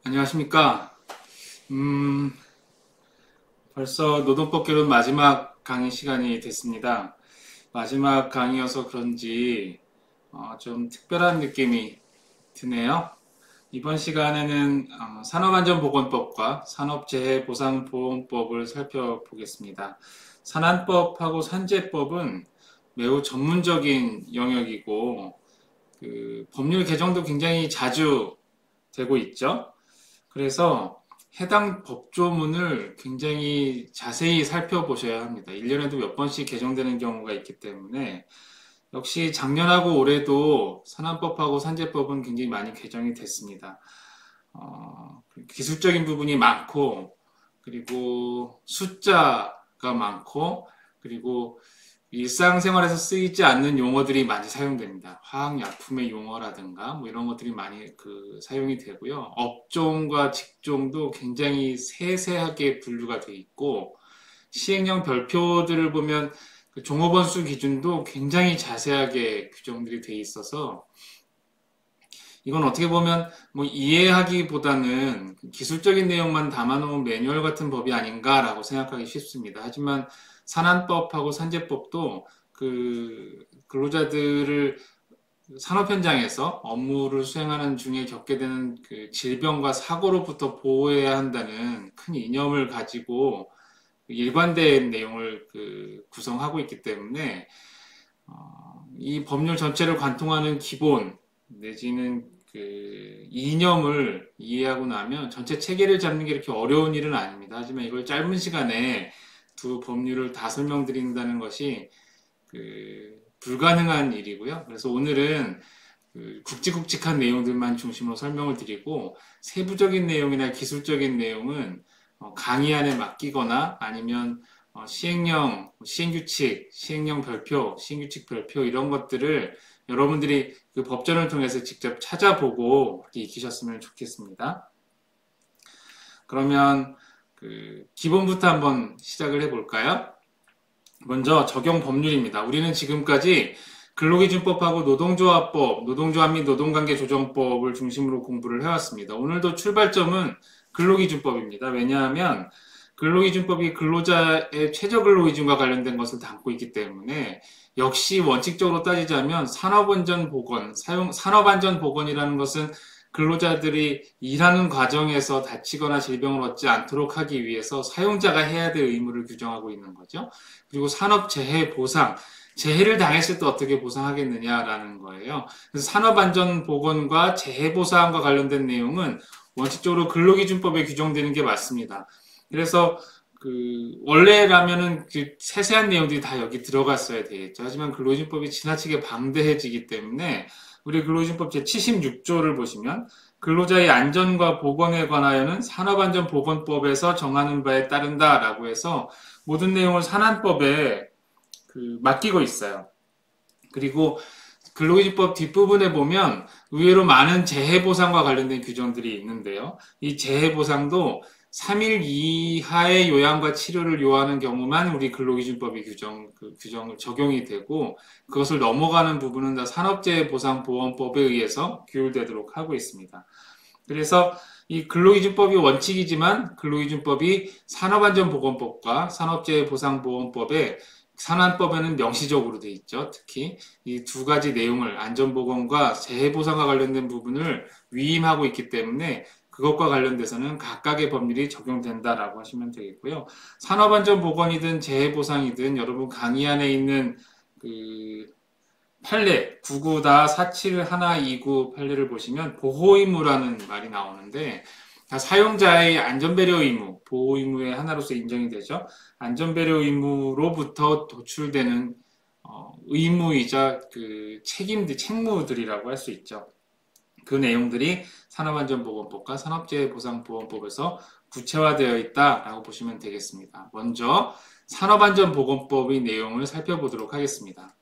안녕하십니까. 벌써 노동법 개론 마지막 강의 시간이 됐습니다. 마지막 강의여서 그런지 좀 특별한 느낌이 드네요. 이번 시간에는 산업안전보건법과 산업재해보상보험법을 살펴보겠습니다. 산안법하고 산재법은 매우 전문적인 영역이고 법률 개정도 굉장히 자주 되고 있죠. 그래서 해당 법조문을 굉장히 자세히 살펴보셔야 합니다. 1년에도 몇 번씩 개정되는 경우가 있기 때문에 역시 작년하고 올해도 산안법하고 산재법은 굉장히 많이 개정이 됐습니다. 기술적인 부분이 많고 그리고 숫자가 많고 그리고 일상생활에서 쓰이지 않는 용어들이 많이 사용됩니다. 화학약품의 용어라든가 뭐 이런 것들이 많이 사용이 되고요. 업종과 직종도 굉장히 세세하게 분류가 되어 있고 시행령 별표들을 보면 종업원 수 기준도 굉장히 자세하게 규정들이 되어 있어서 이건 어떻게 보면 뭐 이해하기보다는 기술적인 내용만 담아놓은 매뉴얼 같은 법이 아닌가라고 생각하기 쉽습니다. 하지만 산안법하고 산재법도 근로자들을 산업 현장에서 업무를 수행하는 중에 겪게 되는 질병과 사고로부터 보호해야 한다는 큰 이념을 가지고 일관된 내용을 구성하고 있기 때문에 이 법률 전체를 관통하는 기본 내지는 이념을 이해하고 나면 전체 체계를 잡는 게 이렇게 어려운 일은 아닙니다. 하지만 이걸 짧은 시간에 두 법률을 다 설명드린다는 것이 불가능한 일이고요. 그래서 오늘은 굵직굵직한 내용들만 중심으로 설명을 드리고 세부적인 내용이나 기술적인 내용은 강의 안에 맡기거나 아니면 시행령, 시행규칙, 시행령 별표, 시행규칙 별표 이런 것들을 여러분들이 법전을 통해서 직접 찾아보고 익히셨으면 좋겠습니다. 그러면 기본부터 한번 시작을 해볼까요? 먼저 적용 법률입니다. 우리는 지금까지 근로기준법하고 노동조합법, 노동조합 및 노동관계조정법을 중심으로 공부를 해왔습니다. 오늘도 출발점은 근로기준법입니다. 왜냐하면 근로기준법이 근로자의 최저근로기준과 관련된 것을 담고 있기 때문에 역시 원칙적으로 따지자면 산업안전보건, 산업안전보건이라는 것은 근로자들이 일하는 과정에서 다치거나 질병을 얻지 않도록 하기 위해서 사용자가 해야 될 의무를 규정하고 있는 거죠. 그리고 산업재해보상, 재해를 당했을 때 어떻게 보상하겠느냐라는 거예요. 그래서 산업안전보건과 재해보상과 관련된 내용은 원칙적으로 근로기준법에 규정되는 게 맞습니다. 그래서 원래라면은 세세한 내용들이 다 여기 들어갔어야 되겠죠. 하지만 근로기준법이 지나치게 방대해지기 때문에 우리 근로기준법 제76조를 보시면 근로자의 안전과 보건에 관하여는 산업안전보건법에서 정하는 바에 따른다라고 해서 모든 내용을 산안법에 맡기고 있어요. 그리고 근로기준법 뒷부분에 보면 의외로 많은 재해보상과 관련된 규정들이 있는데요. 이 재해보상도 3일 이하의 요양과 치료를 요하는 경우만 우리 근로기준법이 규정을 적용이 되고 그것을 넘어가는 부분은 다 산업재해보상보험법에 의해서 규율되도록 하고 있습니다. 그래서 이 근로기준법이 원칙이지만 근로기준법이 산업안전보건법과 산업재해보상보험법에 산안법에는 명시적으로 돼 있죠. 특히 이 두 가지 내용을 안전보건과 재해보상과 관련된 부분을 위임하고 있기 때문에 그것과 관련돼서는 각각의 법률이 적용된다라고 하시면 되겠고요. 산업안전보건이든 재해보상이든 여러분 강의 안에 있는 판례 99-47129 판례를 보시면 보호의무라는 말이 나오는데 사용자의 안전배려 의무, 보호 의무의 하나로서 인정이 되죠. 안전배려 의무로부터 도출되는 의무이자 책무들이라고 할 수 있죠. 그 내용들이 산업안전보건법과 산업재해보상보험법에서 구체화되어 있다라고 보시면 되겠습니다. 먼저 산업안전보건법의 내용을 살펴보도록 하겠습니다.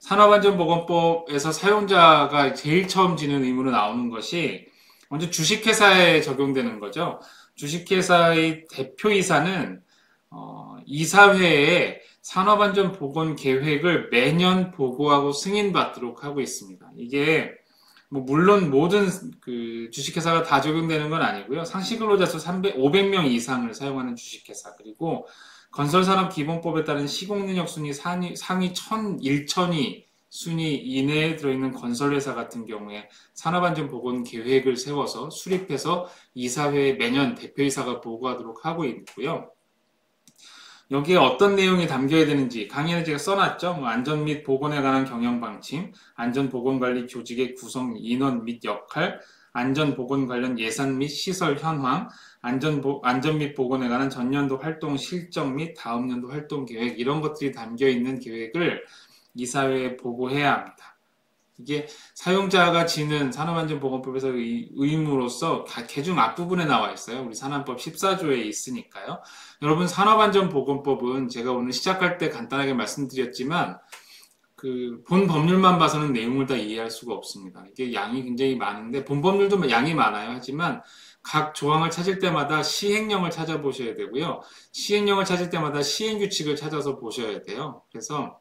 산업안전보건법에서 사용자가 제일 처음 지는 의무로 나오는 것이 먼저 주식회사에 적용되는 거죠. 주식회사의 대표이사는 이사회에 산업안전보건 계획을 매년 보고하고 승인받도록 하고 있습니다. 이게 뭐 물론 모든 그 주식회사가 다 적용되는 건 아니고요. 상시 근로자 수 500명 이상을 사용하는 주식회사, 그리고 건설산업기본법에 따른 시공능력 순위 상위 1,000위 순위 이내에 들어있는 건설회사 같은 경우에 산업안전보건계획을 세워서 수립해서 이사회에 매년 대표이사가 보고하도록 하고 있고요. 여기에 어떤 내용이 담겨야 되는지 강의에 제가 써놨죠. 뭐 안전 및 보건에 관한 경영 방침, 안전보건관리 조직의 구성, 인원 및 역할, 안전보건 관련 예산 및 시설 현황, 안전 및 보건에 관한 전년도 활동 실적 및 다음 연도 활동 계획, 이런 것들이 담겨 있는 계획을 이사회에 보고해야 합니다. 이게 사용자가 지는 산업안전보건법에서 의무로서 개중 앞부분에 나와 있어요. 우리 산안법 14조에 있으니까요. 여러분, 산업안전보건법은 제가 오늘 시작할 때 간단하게 말씀드렸지만 그 본 법률만 봐서는 내용을 다 이해할 수가 없습니다. 이게 양이 굉장히 많은데 본 법률도 양이 많아요. 하지만 각 조항을 찾을 때마다 시행령을 찾아보셔야 되고요. 시행령을 찾을 때마다 시행규칙을 찾아서 보셔야 돼요. 그래서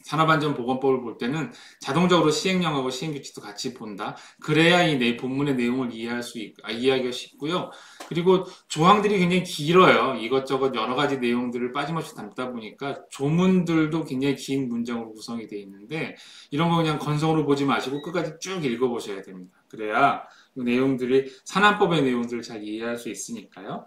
산업안전보건법을 볼 때는 자동적으로 시행령하고 시행규칙도 같이 본다. 그래야 이 본문의 내용을 이해하기가 쉽고요. 그리고 조항들이 굉장히 길어요. 이것저것 여러 가지 내용들을 빠짐없이 담다 보니까 조문들도 굉장히 긴 문장으로 구성이 되어 있는데 이런 거 그냥 건성으로 보지 마시고 끝까지 쭉 읽어보셔야 됩니다. 그래야 이 내용들이 산안법의 내용들을 잘 이해할 수 있으니까요.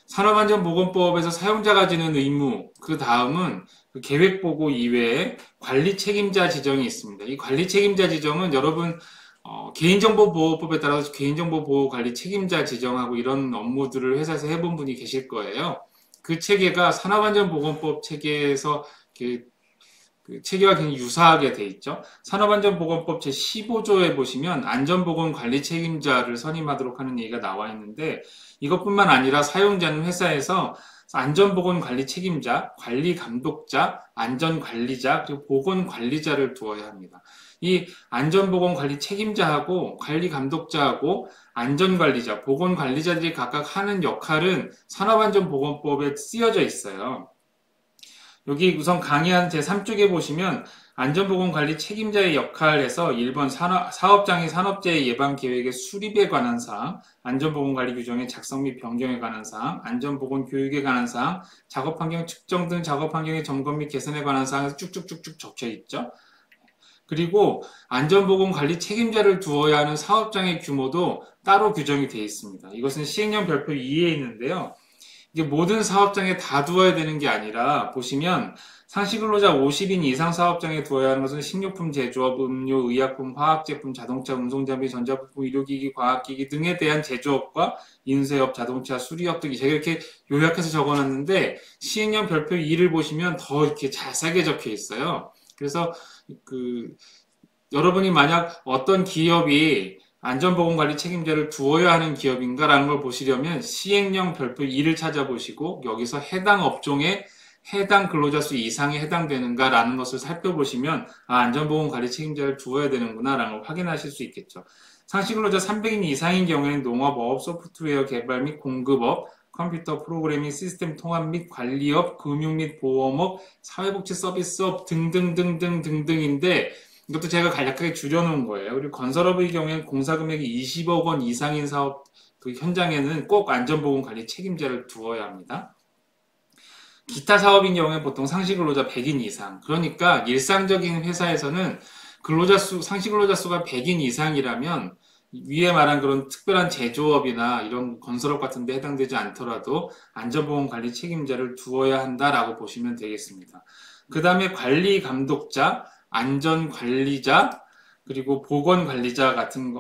산업안전보건법에서 사용자가 지는 의무, 그 다음은 계획보고 이외에 관리 책임자 지정이 있습니다. 이 관리 책임자 지정은 여러분 개인정보보호법에 따라서 개인정보보호 관리 책임자 지정하고 이런 업무들을 회사에서 해본 분이 계실 거예요. 그 체계가 산업안전보건법 체계에서 그 체계와 굉장히 유사하게 돼 있죠. 산업안전보건법 제15조에 보시면 안전보건관리 책임자를 선임하도록 하는 얘기가 나와 있는데 이것뿐만 아니라 사용자는 회사에서 안전보건관리 책임자, 관리감독자, 안전관리자, 그리고 보건관리자를 두어야 합니다. 이 안전보건관리 책임자하고 관리감독자하고 안전관리자, 보건관리자들이 각각 하는 역할은 산업안전보건법에 쓰여져 있어요. 여기 우선 강의한 제3쪽에 보시면 안전보건관리 책임자의 역할에서 1번 사업장의 산업재해 예방계획의 수립에 관한 사항, 안전보건관리 규정의 작성 및 변경에 관한 사항, 안전보건 교육에 관한 사항, 작업환경 측정 등 작업환경의 점검 및 개선에 관한 사항에서 쭉쭉쭉쭉 적혀 있죠. 그리고 안전보건관리 책임자를 두어야 하는 사업장의 규모도 따로 규정이 되어 있습니다. 이것은 시행령 별표 2에 있는데요. 이게 모든 사업장에 다 두어야 되는 게 아니라 보시면 상시근로자 50인 이상 사업장에 두어야 하는 것은 식료품 제조업, 음료, 의약품, 화학제품, 자동차, 운송장비, 전자부품, 의료기기, 과학기기 등에 대한 제조업과 인쇄업, 자동차, 수리업 등이 제가 이렇게 요약해서 적어놨는데 시행령 별표 2를 보시면 더 이렇게 자세하게 적혀 있어요. 그래서 여러분이 만약 어떤 기업이 안전보건관리 책임자를 두어야 하는 기업인가라는 걸 보시려면 시행령 별표 2를 찾아보시고 여기서 해당 업종에 해당 근로자 수 이상에 해당되는가라는 것을 살펴보시면 안전보건관리 책임자를 두어야 되는구나 라는 걸 확인하실 수 있겠죠. 상시근로자 300인 이상인 경우에는 농업, 어업, 소프트웨어 개발 및 공급업, 컴퓨터 프로그래밍 시스템 통합 및 관리업, 금융 및 보험업, 사회복지 서비스업 등등인데 이것도 제가 간략하게 줄여놓은 거예요. 그리고 건설업의 경우에는 공사금액이 20억 원 이상인 사업 그 현장에는 꼭 안전보건관리 책임자를 두어야 합니다. 기타 사업인 경우에 보통 상시근로자 100인 이상. 그러니까 일상적인 회사에서는 상시근로자 수가 100인 이상이라면 위에 말한 그런 특별한 제조업이나 이런 건설업 같은 데 해당되지 않더라도 안전보건관리 책임자를 두어야 한다라고 보시면 되겠습니다. 그 다음에 관리감독자, 안전관리자, 그리고 보건관리자 같은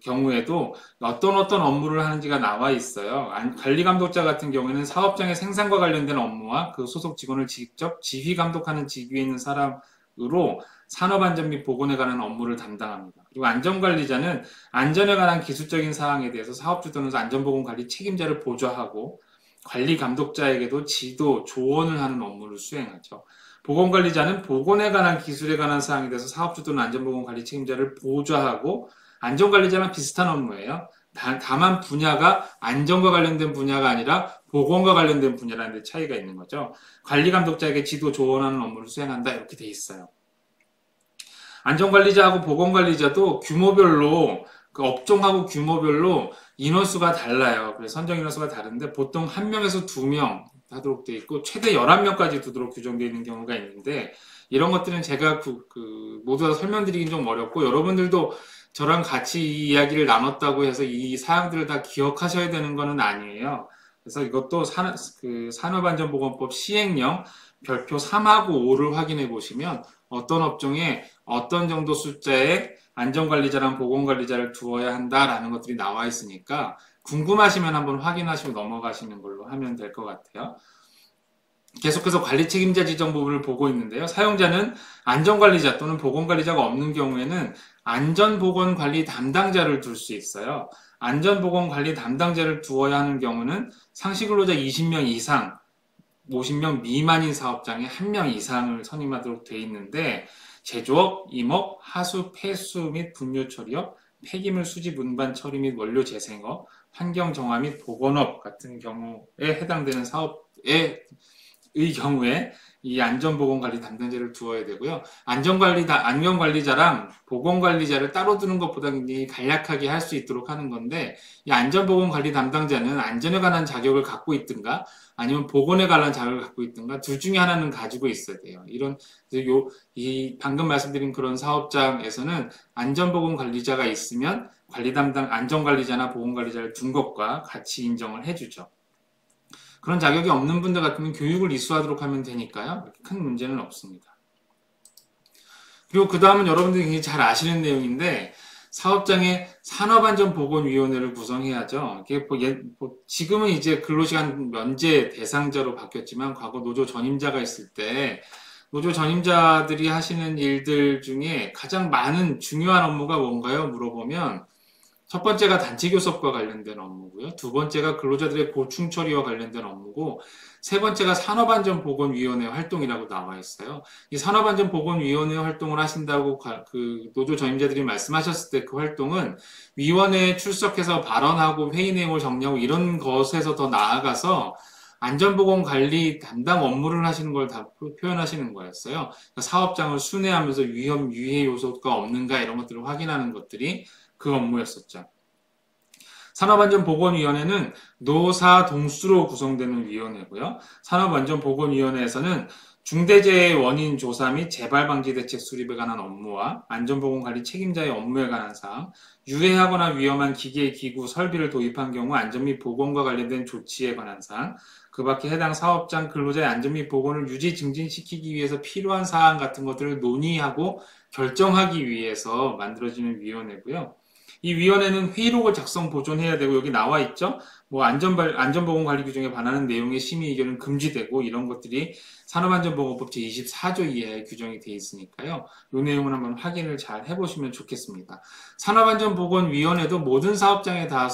경우에도 어떤 업무를 하는지가 나와 있어요. 관리감독자 같은 경우에는 사업장의 생산과 관련된 업무와 그 소속 직원을 직접 지휘감독하는 직위에 있는 사람으로 산업안전 및 보건에 관한 업무를 담당합니다. 그리고 안전관리자는 안전에 관한 기술적인 사항에 대해서 사업주 또는 안전보건관리 책임자를 보좌하고 관리감독자에게도 지도, 조언을 하는 업무를 수행하죠. 보건관리자는 보건에 관한 기술에 관한 사항에 대해서 사업주 또는 안전보건관리 책임자를 보좌하고 안전관리자랑 비슷한 업무예요. 다만 분야가 안전과 관련된 분야가 아니라 보건과 관련된 분야라는 데 차이가 있는 거죠. 관리감독자에게 지도, 조언하는 업무를 수행한다 이렇게 돼 있어요. 안전관리자하고 보건관리자도 규모별로 그 업종하고 규모별로 인원수가 달라요. 그래서 선정 인원수가 다른데 보통 1명에서 2명 하도록 돼 있고 최대 11명까지 두도록 규정되어 있는 경우가 있는데 이런 것들은 제가 모두 다 설명드리긴 좀 어렵고 여러분들도 저랑 같이 이 이야기를 나눴다고 해서 이 사항들을 다 기억하셔야 되는 거는 아니에요. 그래서 이것도 산업안전보건법 시행령 별표 3하고 5를 확인해 보시면 어떤 업종에 어떤 정도 숫자의 안전관리자랑 보건관리자를 두어야 한다라는 것들이 나와 있으니까 궁금하시면 한번 확인하시고 넘어가시는 걸로 하면 될 것 같아요. 계속해서 관리 책임자 지정 부분을 보고 있는데요. 사용자는 안전관리자 또는 보건관리자가 없는 경우에는 안전보건관리 담당자를 둘 수 있어요. 안전보건관리 담당자를 두어야 하는 경우는 상시근로자 20명 이상, 50명 미만인 사업장에 1명 이상을 선임하도록 되어 있는데 제조업, 임업, 하수, 폐수 및 분유 처리업, 폐기물 수집 운반 처리 및 원료 재생업, 환경 정화 및 보건업 같은 경우에 해당되는 사업의 경우에 이 안전보건관리 담당자를 두어야 되고요. 안전관리자랑 보건관리자를 따로 두는 것보다 굉장히 간략하게 할 수 있도록 하는 건데 이 안전보건관리 담당자는 안전에 관한 자격을 갖고 있든가 아니면 보건에 관한 자격을 갖고 있든가 둘 중에 하나는 가지고 있어야 돼요. 방금 말씀드린 그런 사업장에서는 안전보건관리자가 있으면 관리 담당 안전관리자나 보건관리자를 둔 것과 같이 인정을 해주죠. 그런 자격이 없는 분들 같으면 교육을 이수하도록 하면 되니까요. 큰 문제는 없습니다. 그리고 그 다음은 여러분들이 굉장히 잘 아시는 내용인데 사업장에 산업안전보건위원회를 구성해야죠. 지금은 이제 근로시간 면제 대상자로 바뀌었지만 과거 노조 전임자가 있을 때 노조 전임자들이 하시는 일들 중에 가장 많은 중요한 업무가 뭔가요? 물어보면 첫 번째가 단체교섭과 관련된 업무고요. 두 번째가 근로자들의 고충 처리와 관련된 업무고 세 번째가 산업안전보건위원회 활동이라고 나와 있어요. 이 산업안전보건위원회 활동을 하신다고 노조 전임자들이 말씀하셨을 때 그 활동은 위원회에 출석해서 발언하고 회의 내용을 정리하고 이런 것에서 더 나아가서 안전보건관리 담당 업무를 하시는 걸 다 표현하시는 거였어요. 그러니까 사업장을 순회하면서 위험, 유해 요소가 없는가 이런 것들을 확인하는 것들이 그 업무였었죠. 산업안전보건위원회는 노사 동수로 구성되는 위원회고요. 산업안전보건위원회에서는 중대재해 원인 조사 및 재발방지 대책 수립에 관한 업무와 안전보건관리 책임자의 업무에 관한 사항, 유해하거나 위험한 기계, 기구, 설비를 도입한 경우 안전 및 보건과 관련된 조치에 관한 사항, 그 밖에 해당 사업장 근로자의 안전 및 보건을 유지 증진시키기 위해서 필요한 사항 같은 것들을 논의하고 결정하기 위해서 만들어지는 위원회고요. 이 위원회는 회의록을 작성 보존해야 되고 여기 나와 있죠. 뭐 안전보건 관리 규정에 반하는 내용의 심의 의견은 금지되고 이런 것들이 산업안전보건법 제24조 이하에 규정이 되어 있으니까요. 이 내용을 한번 확인을 잘 해보시면 좋겠습니다. 산업안전보건위원회도 모든 사업장에 다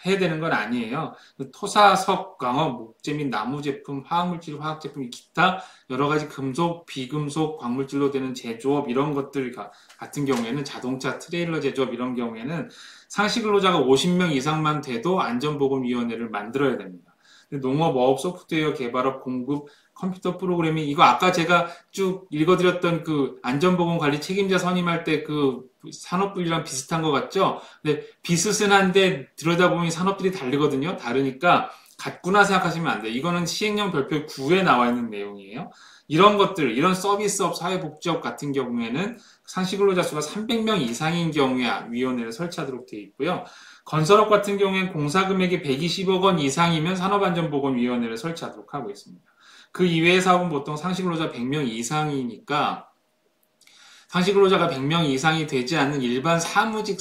해야 되는 건 아니에요. 토사, 석, 광업, 목재 및 나무 제품, 화학물질, 화학제품, 기타 여러 가지 금속, 비금속, 광물질로 되는 제조업 이런 것들 같은 경우에는 자동차, 트레일러 제조업 이런 경우에는 상시 근로자가 50명 이상만 돼도 안전보건위원회를 만들어야 됩니다. 농업, 어업, 소프트웨어 개발업, 공급, 컴퓨터 프로그래밍 이거 아까 제가 쭉 읽어드렸던 그 안전보건관리 책임자 선임할 때 그 산업분리랑 비슷한 것 같죠? 근데 비슷은 한데 들여다보면 산업들이 다르거든요. 다르니까 같구나 생각하시면 안 돼요. 이거는 시행령 별표 9에 나와 있는 내용이에요. 이런 것들, 이런 서비스업, 사회복지업 같은 경우에는 상시근로자 수가 300명 이상인 경우에 위원회를 설치하도록 되어 있고요. 건설업 같은 경우에는 공사금액이 120억 원 이상이면 산업안전보건위원회를 설치하도록 하고 있습니다. 그 이외의 사업은 보통 상시근로자 100명 이상이니까 상시근로자가 100명 이상이 되지 않는 일반 사무직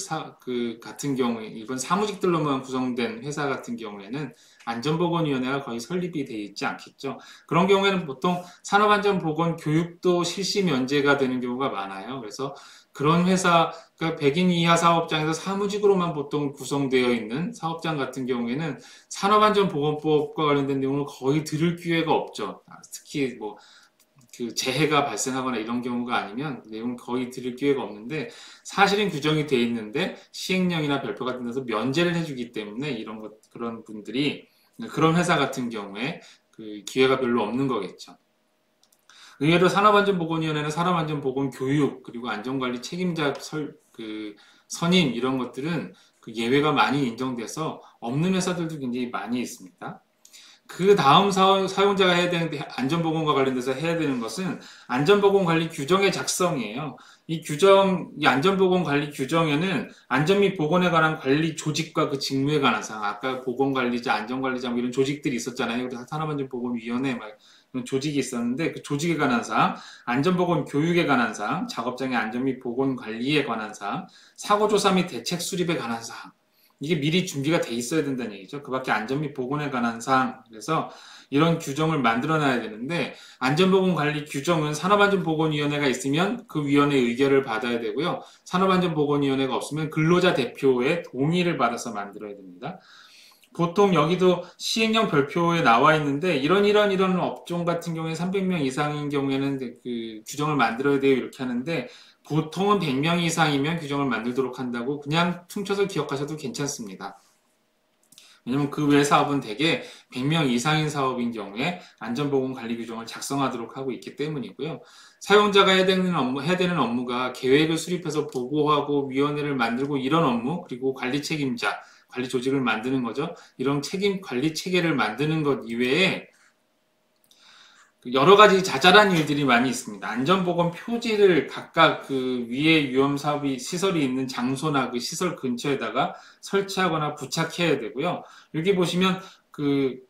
같은 경우에 일반 사무직들로만 구성된 회사 같은 경우에는 안전보건위원회가 거의 설립이 되어 있지 않겠죠. 그런 경우에는 보통 산업안전보건 교육도 실시 면제가 되는 경우가 많아요. 그래서 그런 회사, 그러니까 100인 이하 사업장에서 사무직으로만 보통 구성되어 있는 사업장 같은 경우에는 산업안전보건법과 관련된 내용을 거의 들을 기회가 없죠. 특히 재해가 발생하거나 이런 경우가 아니면 내용 거의 들을 기회가 없는데 사실은 규정이 돼 있는데 시행령이나 별표 같은 데서 면제를 해주기 때문에 그런 분들이 그런 회사 같은 경우에 그 기회가 별로 없는 거겠죠. 의외로 산업안전보건위원회는 산업안전보건교육 그리고 안전관리 책임자 선임 이런 것들은 그 예외가 많이 인정돼서 없는 회사들도 굉장히 많이 있습니다. 그 다음 사용자가 해야 되는 안전보건과 관련돼서 해야 되는 것은 안전보건관리 규정의 작성이에요. 이 안전보건관리 규정에는 안전 및 보건에 관한 관리 조직과 그 직무에 관한 사항, 아까 보건관리자, 안전관리자 뭐 이런 조직들이 있었잖아요. 우리 산업안전보건위원회 막 이런 조직이 있었는데 그 조직에 관한 사항, 안전보건 교육에 관한 사항, 작업장의 안전 및 보건관리에 관한 사항, 사고조사 및 대책 수립에 관한 사항, 이게 미리 준비가 돼 있어야 된다는 얘기죠. 그 밖에 안전 및 보건에 관한 사항. 그래서 이런 규정을 만들어 놔야 되는데 안전보건관리 규정은 산업안전보건위원회가 있으면 그 위원회의 의결을 받아야 되고요. 산업안전보건위원회가 없으면 근로자 대표의 동의를 받아서 만들어야 됩니다. 보통 여기도 시행령 별표에 나와 있는데 이런 업종 같은 경우에 300명 이상인 경우에는 그 규정을 만들어야 돼요 이렇게 하는데 보통은 100명 이상이면 규정을 만들도록 한다고 그냥 퉁쳐서 기억하셔도 괜찮습니다. 왜냐면 그 외 사업은 대개 100명 이상인 사업인 경우에 안전보건관리 규정을 작성하도록 하고 있기 때문이고요. 사용자가 해야 되는 업무가 계획을 수립해서 보고하고 위원회를 만들고 이런 업무, 그리고 관리 책임자, 관리 조직을 만드는 거죠. 이런 관리 체계를 만드는 것 이외에 여러 가지 자잘한 일들이 많이 있습니다. 안전보건 표지를 각각 그 위에 시설이 있는 장소나 그 시설 근처에다가 설치하거나 부착해야 되고요. 여기 보시면 그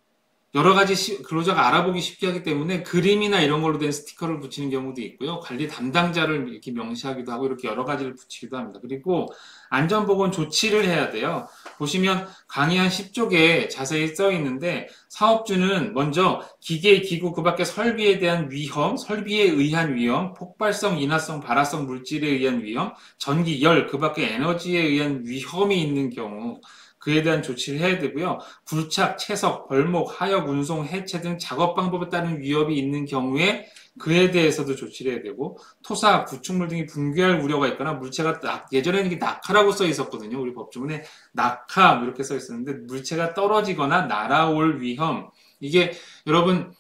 여러 가지 근로자가 알아보기 쉽게 하기 때문에 그림이나 이런 걸로 된 스티커를 붙이는 경우도 있고요. 관리 담당자를 이렇게 명시하기도 하고 이렇게 여러 가지를 붙이기도 합니다. 그리고 안전보건 조치를 해야 돼요. 보시면 강의 한 10쪽에 자세히 써 있는데 사업주는 먼저 기계, 기구, 그 밖에 설비에 대한 위험, 설비에 의한 위험, 폭발성, 인화성, 발화성 물질에 의한 위험, 전기, 열, 그 밖에 에너지에 의한 위험이 있는 경우 그에 대한 조치를 해야 되고요. 불착, 채석, 벌목, 하역, 운송, 해체 등 작업 방법에 따른 위협이 있는 경우에 그에 대해서도 조치를 해야 되고 토사, 구축물 등이 붕괴할 우려가 있거나 물체가 예전에는 이게 낙하라고 써 있었거든요. 우리 법조문에 낙하 이렇게 써 있었는데 물체가 떨어지거나 날아올 위험 이게 여러분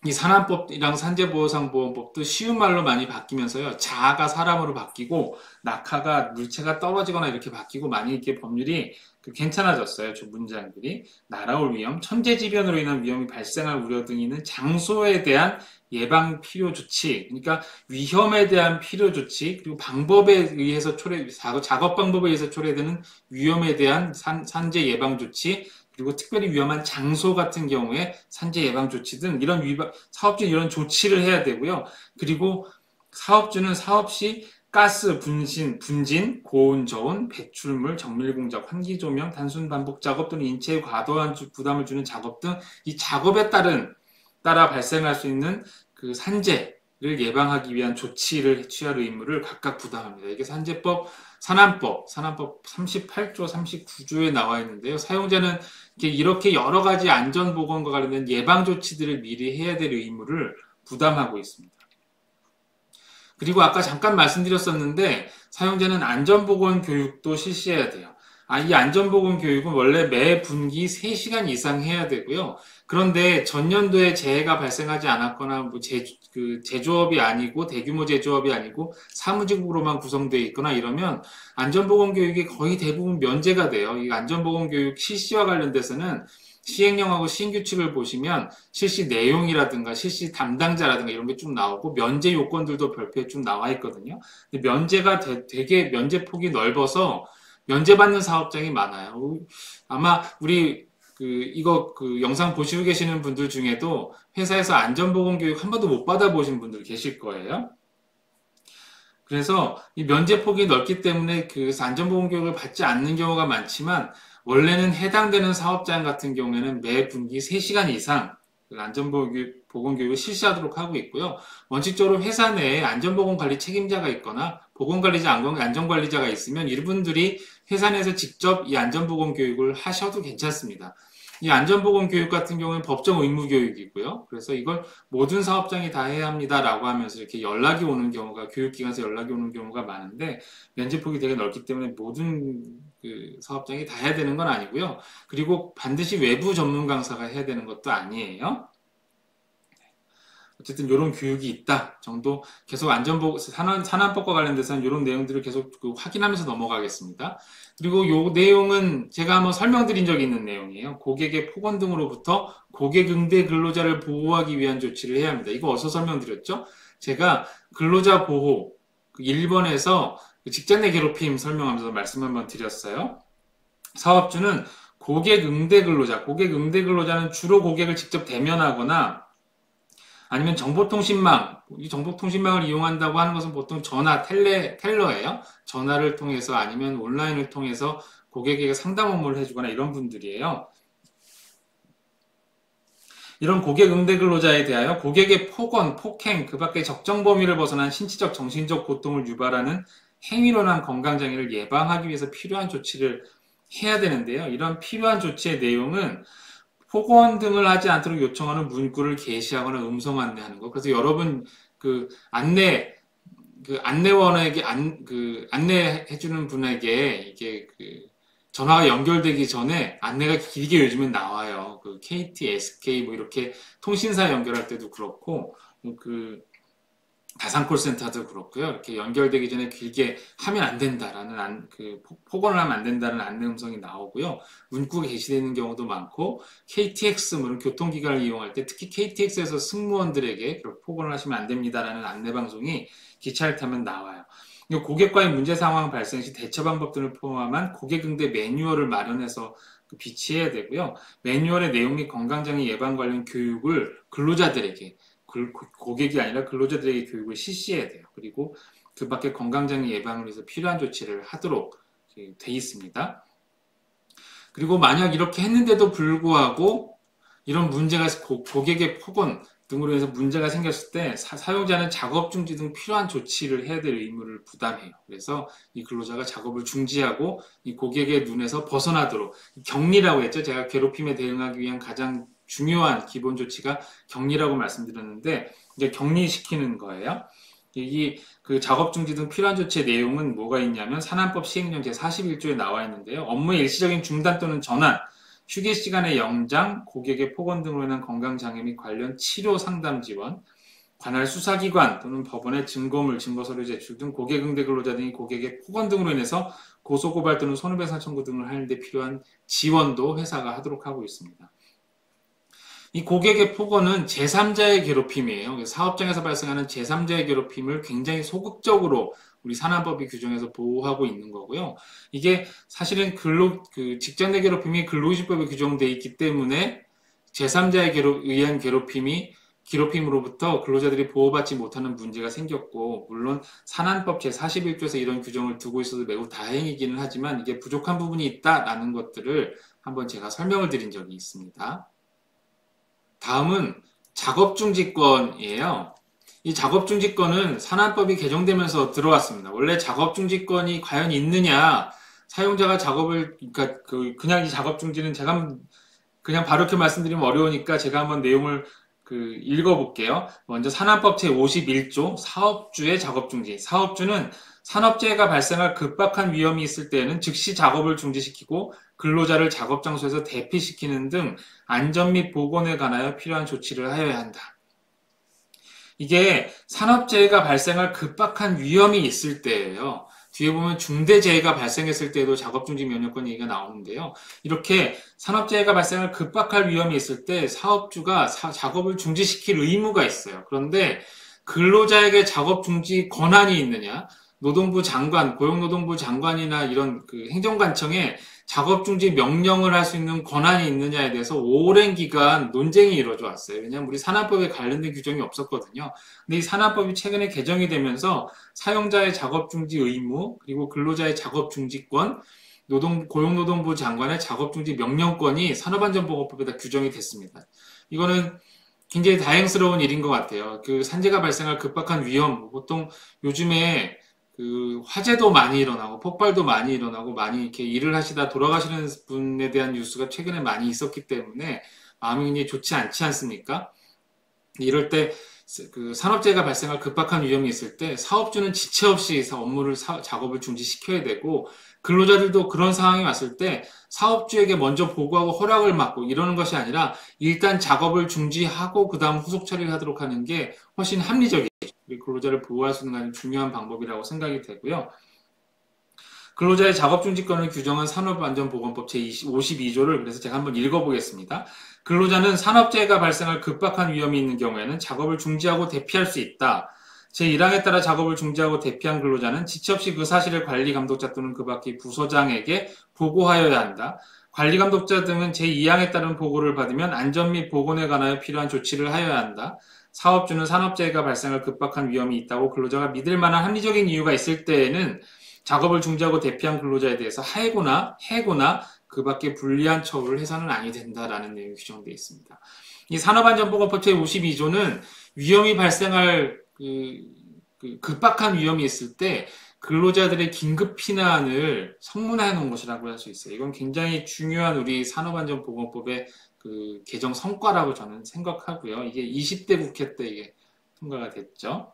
이 산안법이랑 산재보호상보험법도 쉬운 말로 많이 바뀌면서요. 자아가 사람으로 바뀌고 낙하가 물체가 떨어지거나 이렇게 바뀌고 많이 이렇게 법률이 괜찮아졌어요. 저 문장들이. 날아올 위험, 천재지변으로 인한 위험이 발생할 우려 등이 있는 장소에 대한 예방 필요 조치, 그러니까 위험에 대한 필요 조치, 그리고 작업 방법에 의해서 초래되는 위험에 대한 산재 예방 조치, 그리고 특별히 위험한 장소 같은 경우에 산재 예방 조치 등 사업주는 이런 조치를 해야 되고요. 그리고 사업주는 사업 시 가스, 분진, 고온, 저온, 배출물, 정밀 공작, 환기 조명, 단순 반복 작업 또는 인체에 과도한 부담을 주는 작업 등 이 작업에 따라 발생할 수 있는 그 산재를 예방하기 위한 조치를 취할 의무를 각각 부담합니다. 이게 산안법 38조, 39조에 나와 있는데요. 사용자는 이렇게 여러 가지 안전보건과 관련된 예방 조치들을 미리 해야 될 의무를 부담하고 있습니다. 그리고 아까 잠깐 말씀드렸었는데 사용자는 안전보건 교육도 실시해야 돼요. 이 안전보건 교육은 원래 매 분기 3시간 이상 해야 되고요. 그런데 전년도에 재해가 발생하지 않았거나 제조업이 아니고 대규모 제조업이 아니고 사무직으로만 구성되어 있거나 이러면 안전보건 교육이 거의 대부분 면제가 돼요. 이 안전보건 교육 실시와 관련돼서는 시행령하고 신규칙을 보시면 실시 내용이라든가 실시 담당자라든가 이런 게 쭉 나오고 면제 요건들도 별표에 쭉 나와 있거든요. 근데 면제가 되게 면제 폭이 넓어서 면제받는 사업장이 많아요. 아마 우리 이거 영상 보시고 계시는 분들 중에도 회사에서 안전보건 교육 한 번도 못 받아보신 분들 계실 거예요. 그래서 이 면제 폭이 넓기 때문에 안전보건 교육을 받지 않는 경우가 많지만 원래는 해당되는 사업장 같은 경우에는 매 분기 3시간 이상 안전보건교육을 실시하도록 하고 있고요. 원칙적으로 회사 내에 안전보건관리 책임자가 있거나 보건관리자, 안전관리자가 있으면 이분들이 회사 내에서 직접 이 안전보건교육을 하셔도 괜찮습니다. 이 안전보건교육 같은 경우는 법정 의무교육이고요. 그래서 이걸 모든 사업장이 다 해야 합니다라고 하면서 이렇게 교육기관에서 연락이 오는 경우가 많은데 면제폭이 되게 넓기 때문에 모든 사업장이 다 해야 되는 건 아니고요. 그리고 반드시 외부 전문 강사가 해야 되는 것도 아니에요. 어쨌든 이런 교육이 있다 정도 계속 산안법과 관련돼서는 이런 내용들을 계속 확인하면서 넘어가겠습니다. 그리고 이 내용은 제가 한번 설명드린 적이 있는 내용이에요. 고객의 폭언 등으로부터 고객 응대 근로자를 보호하기 위한 조치를 해야 합니다. 이거 어디서 설명드렸죠? 제가 근로자 보호 1번에서 직장 내 괴롭힘 설명하면서 말씀 한번 드렸어요. 사업주는 고객 응대 근로자는 주로 고객을 직접 대면하거나 아니면 정보통신망, 이 정보통신망을 이용한다고 하는 것은 보통 전화, 텔러예요. 전화를 통해서 아니면 온라인을 통해서 고객에게 상담 업무를 해주거나 이런 분들이에요. 이런 고객 응대 근로자에 대하여 고객의 폭언, 폭행, 그 밖의 적정 범위를 벗어난 신체적, 정신적 고통을 유발하는 행위로난 건강장애를 예방하기 위해서 필요한 조치를 해야 되는데요. 이런 필요한 조치의 내용은 폭언 등을 하지 않도록 요청하는 문구를 게시하거나 음성 안내하는 거. 그래서 여러분 안내원에게 안내해주는 분에게 이게 전화가 연결되기 전에 안내가 길게 요즘은 나와요. KT, SK 뭐 이렇게 통신사 연결할 때도 그렇고 다산콜센터도 그렇고요. 이렇게 연결되기 전에 길게 하면 안 된다라는 폭언을 하면 안 된다는 안내 음성이 나오고요. 문구가 게시되는 경우도 많고 KTX 뭐 이런 교통기관을 이용할 때 특히 KTX에서 승무원들에게 폭언을 하시면 안 됩니다라는 안내 방송이 기차를 타면 나와요. 고객과의 문제 상황 발생 시 대처 방법 등을 포함한 고객 응대 매뉴얼을 마련해서 비치해야 되고요. 매뉴얼의 내용 및 건강장애 예방 관련 교육을 근로자들에게 고객이 아니라 근로자들에게 교육을 실시해야 돼요. 그리고 그 밖에 건강장애 예방을 위해서 필요한 조치를 하도록 돼 있습니다. 그리고 만약 이렇게 했는데도 불구하고 이런 문제가 고객의 폭언 등으로 해서 문제가 생겼을 때 사용자는 작업 중지 등 필요한 조치를 해야 될 의무를 부담해요. 그래서 이 근로자가 작업을 중지하고 이 고객의 눈에서 벗어나도록 격리라고 했죠. 제가 괴롭힘에 대응하기 위한 가장 중요한 기본 조치가 격리라고 말씀드렸는데 이제 격리시키는 거예요. 이 작업 중지 등 필요한 조치의 내용은 뭐가 있냐면 산안법 시행령 제41조에 나와 있는데요. 업무의 일시적인 중단 또는 전환, 휴게 시간의 연장, 고객의 폭언 등으로 인한 건강장애 및 관련 치료 상담 지원, 관할 수사기관 또는 법원의 증거물, 증거서류 제출 등 고객 응대 근로자 등이 고객의 폭언 등으로 인해서 고소고발 또는 손해배상 청구 등을 하는 데 필요한 지원도 회사가 하도록 하고 있습니다. 이 고객의 폭언은 제3자의 괴롭힘이에요. 사업장에서 발생하는 제3자의 괴롭힘을 굉장히 소극적으로 우리 산안법이 규정해서 보호하고 있는 거고요. 이게 사실은 직장 내 괴롭힘이 근로기준법에 규정되어 있기 때문에 제3자에 의한 괴롭힘으로부터 근로자들이 보호받지 못하는 문제가 생겼고, 물론 산안법 제41조에서 이런 규정을 두고 있어서 매우 다행이기는 하지만 이게 부족한 부분이 있다라는 것들을 한번 제가 설명을 드린 적이 있습니다. 다음은 작업중지권이에요. 이 작업중지권은 산안법이 개정되면서 들어왔습니다. 원래 작업중지권이 과연 있느냐, 사용자가 그냥 이 작업중지는 제가 그냥 바로 이렇게 말씀드리면 어려우니까 제가 한번 내용을 읽어볼게요. 먼저 산안법 제51조 사업주의 작업중지. 사업주는 산업재해가 발생할 급박한 위험이 있을 때에는 즉시 작업을 중지시키고 근로자를 작업 장소에서 대피시키는 등 안전 및 보건에 관하여 필요한 조치를 하여야 한다. 이게 산업재해가 발생할 급박한 위험이 있을 때예요. 뒤에 보면 중대재해가 발생했을 때도 작업중지 면역권 얘기가 나오는데요. 이렇게 산업재해가 발생할 급박한 위험이 있을 때 사업주가 작업을 중지시킬 의무가 있어요. 그런데 근로자에게 작업중지 권한이 있느냐? 노동부 장관, 고용노동부 장관이나 이런 행정관청에 작업중지 명령을 할 수 있는 권한이 있느냐에 대해서 오랜 기간 논쟁이 이루어져 왔어요. 왜냐하면 우리 산안법에 관련된 규정이 없었거든요. 근데 이 산안법이 최근에 개정이 되면서 사용자의 작업중지 의무, 그리고 근로자의 작업중지권, 고용노동부 장관의 작업중지 명령권이 산업안전보건법에다 규정이 됐습니다. 이거는 굉장히 다행스러운 일인 것 같아요. 산재가 발생할 급박한 위험, 보통 요즘에 화재도 많이 일어나고 폭발도 많이 일어나고 많이 이렇게 일을 하시다 돌아가시는 분에 대한 뉴스가 최근에 많이 있었기 때문에 마음이 굉장히 좋지 않지 않습니까? 이럴 때 그 산업재해가 발생할 급박한 위험이 있을 때 사업주는 지체 없이 업무를 작업을 중지시켜야 되고 근로자들도 그런 상황이 왔을 때 사업주에게 먼저 보고하고 허락을 받고 이러는 것이 아니라 일단 작업을 중지하고 그 다음 후속 처리를 하도록 하는 게 훨씬 합리적이죠. 우리 근로자를 보호할 수 있는 가장 중요한 방법이라고 생각이 되고요. 근로자의 작업중지권을 규정한 산업안전보건법 제52조를 그래서 제가 한번 읽어보겠습니다. 근로자는 산업재해가 발생할 급박한 위험이 있는 경우에는 작업을 중지하고 대피할 수 있다. 제1항에 따라 작업을 중지하고 대피한 근로자는 지체 없이 그 사실을 관리감독자 또는 그 밖의 부서장에게 보고하여야 한다. 관리감독자 등은 제2항에 따른 보고를 받으면 안전 및 보건에 관하여 필요한 조치를 하여야 한다. 사업주는 산업재해가 발생할 급박한 위험이 있다고 근로자가 믿을 만한 합리적인 이유가 있을 때에는 작업을 중지하고 대피한 근로자에 대해서 해고나 그 밖에 불리한 처우를 해서는 아니 된다라는 내용이 규정되어 있습니다. 이 산업안전보건법 제52조는 위험이 발생할 급박한 위험이 있을 때 근로자들의 긴급 피난을 성문화해 놓은 것이라고 할 수 있어요. 이건 굉장히 중요한 우리 산업안전보건법의 그 개정 성과라고 저는 생각하고요. 이게 20대 국회 때 이게 통과가 됐죠.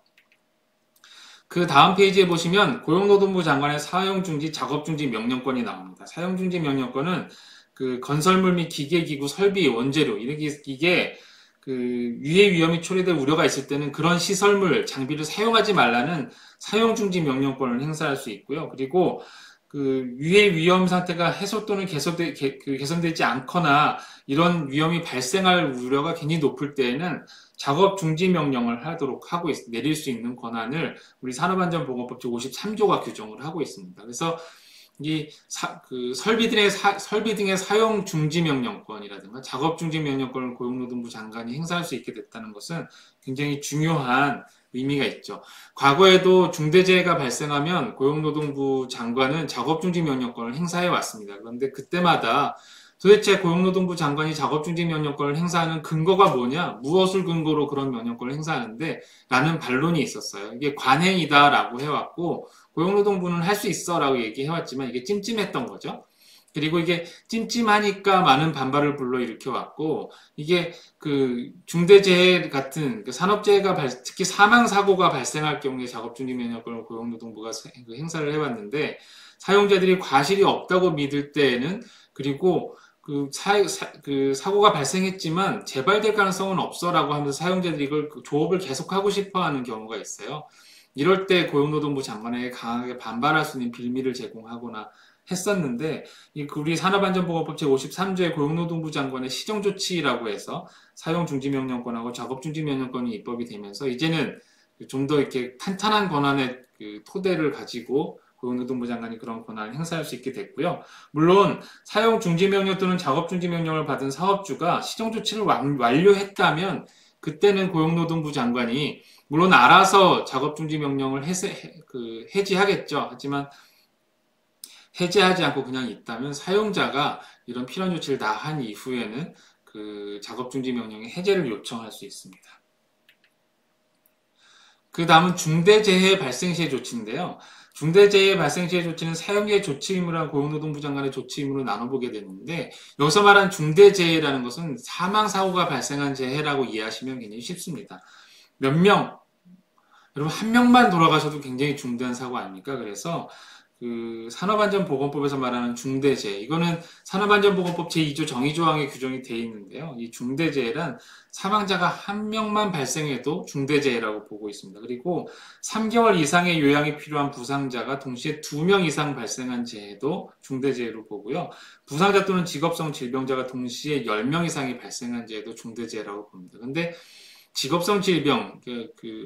그 다음 페이지에 보시면 고용노동부 장관의 사용중지, 작업중지 명령권이 나옵니다. 사용중지 명령권은 그 건설물 및 기계기구, 설비, 원재료 이게 그 유해 위험이 초래될 우려가 있을 때는 그런 시설물, 장비를 사용하지 말라는 사용중지 명령권을 행사할 수 있고요. 그리고 그 유해 위험 상태가 해소 또는 개선되지 않거나 이런 위험이 발생할 우려가 굉장히 높을 때에는 작업 중지 명령을 내릴 수 있는 권한을 우리 산업안전보건법 제53조가 규정을 하고 있습니다. 그래서 이 설비 등의 사용 중지 명령권이라든가 작업 중지 명령권을 고용노동부 장관이 행사할 수 있게 됐다는 것은 굉장히 중요한 의미가 있죠. 과거에도 중대재해가 발생하면 고용노동부 장관은 작업중지 명령권을 행사해 왔습니다. 그런데 그때마다 도대체 고용노동부 장관이 작업중지 명령권을 행사하는 근거가 뭐냐? 무엇을 근거로 그런 명령권을 행사하는데? 라는 반론이 있었어요. 이게 관행이다라고 해왔고 고용노동부는 할 수 있어라고 얘기해왔지만 이게 찜찜했던 거죠. 그리고 이게 찜찜하니까 많은 반발을 불러일으켜왔고 이게 그 중대재해 같은 그 산업재해가 특히 사망사고가 발생할 경우에 작업중지 명령권을 고용노동부가 행사를 해왔는데 사용자들이 과실이 없다고 믿을 때에는 그리고 그 사고가 발생했지만 재발될 가능성은 없어라고 하면서 사용자들이 이걸 조업을 계속하고 싶어하는 경우가 있어요. 이럴 때 고용노동부 장관에게 강하게 반발할 수 있는 빌미를 제공하거나 했었는데 우리 산업안전보건법 제53조의 고용노동부 장관의 시정조치라고 해서 사용중지명령권하고 작업중지명령권이 입법이 되면서 이제는 좀 더 이렇게 탄탄한 권한의 그 토대를 가지고 고용노동부 장관이 그런 권한을 행사할 수 있게 됐고요. 물론 사용중지명령 또는 작업중지명령을 받은 사업주가 시정조치를 완료했다면 그때는 고용노동부 장관이 물론 알아서 작업중지명령을 해지하겠죠. 하지만 해제하지 않고 그냥 있다면 사용자가 이런 필요한 조치를 다 한 이후에는 그 작업중지 명령의 해제를 요청할 수 있습니다. 그 다음은 중대재해 발생 시의 조치인데요. 중대재해 발생 시의 조치는 사용자의 조치 의무랑 고용노동부 장관의 조치 의무로 나눠보게 되는데 여기서 말한 중대재해라는 것은 사망사고가 발생한 재해라고 이해하시면 굉장히 쉽습니다. 여러분 한 명만 돌아가셔도 굉장히 중대한 사고 아닙니까? 그래서 그 산업안전보건법에서 말하는 중대재해 이거는 산업안전보건법 제2조 정의조항에 규정이 되어 있는데요. 이 중대재해란 사망자가 한 명만 발생해도 중대재해라고 보고 있습니다. 그리고 3개월 이상의 요양이 필요한 부상자가 동시에 2명 이상 발생한 재해도 중대재해로 보고요. 부상자 또는 직업성 질병자가 동시에 10명 이상이 발생한 재해도 중대재해라고 봅니다. 근데 직업성 질병,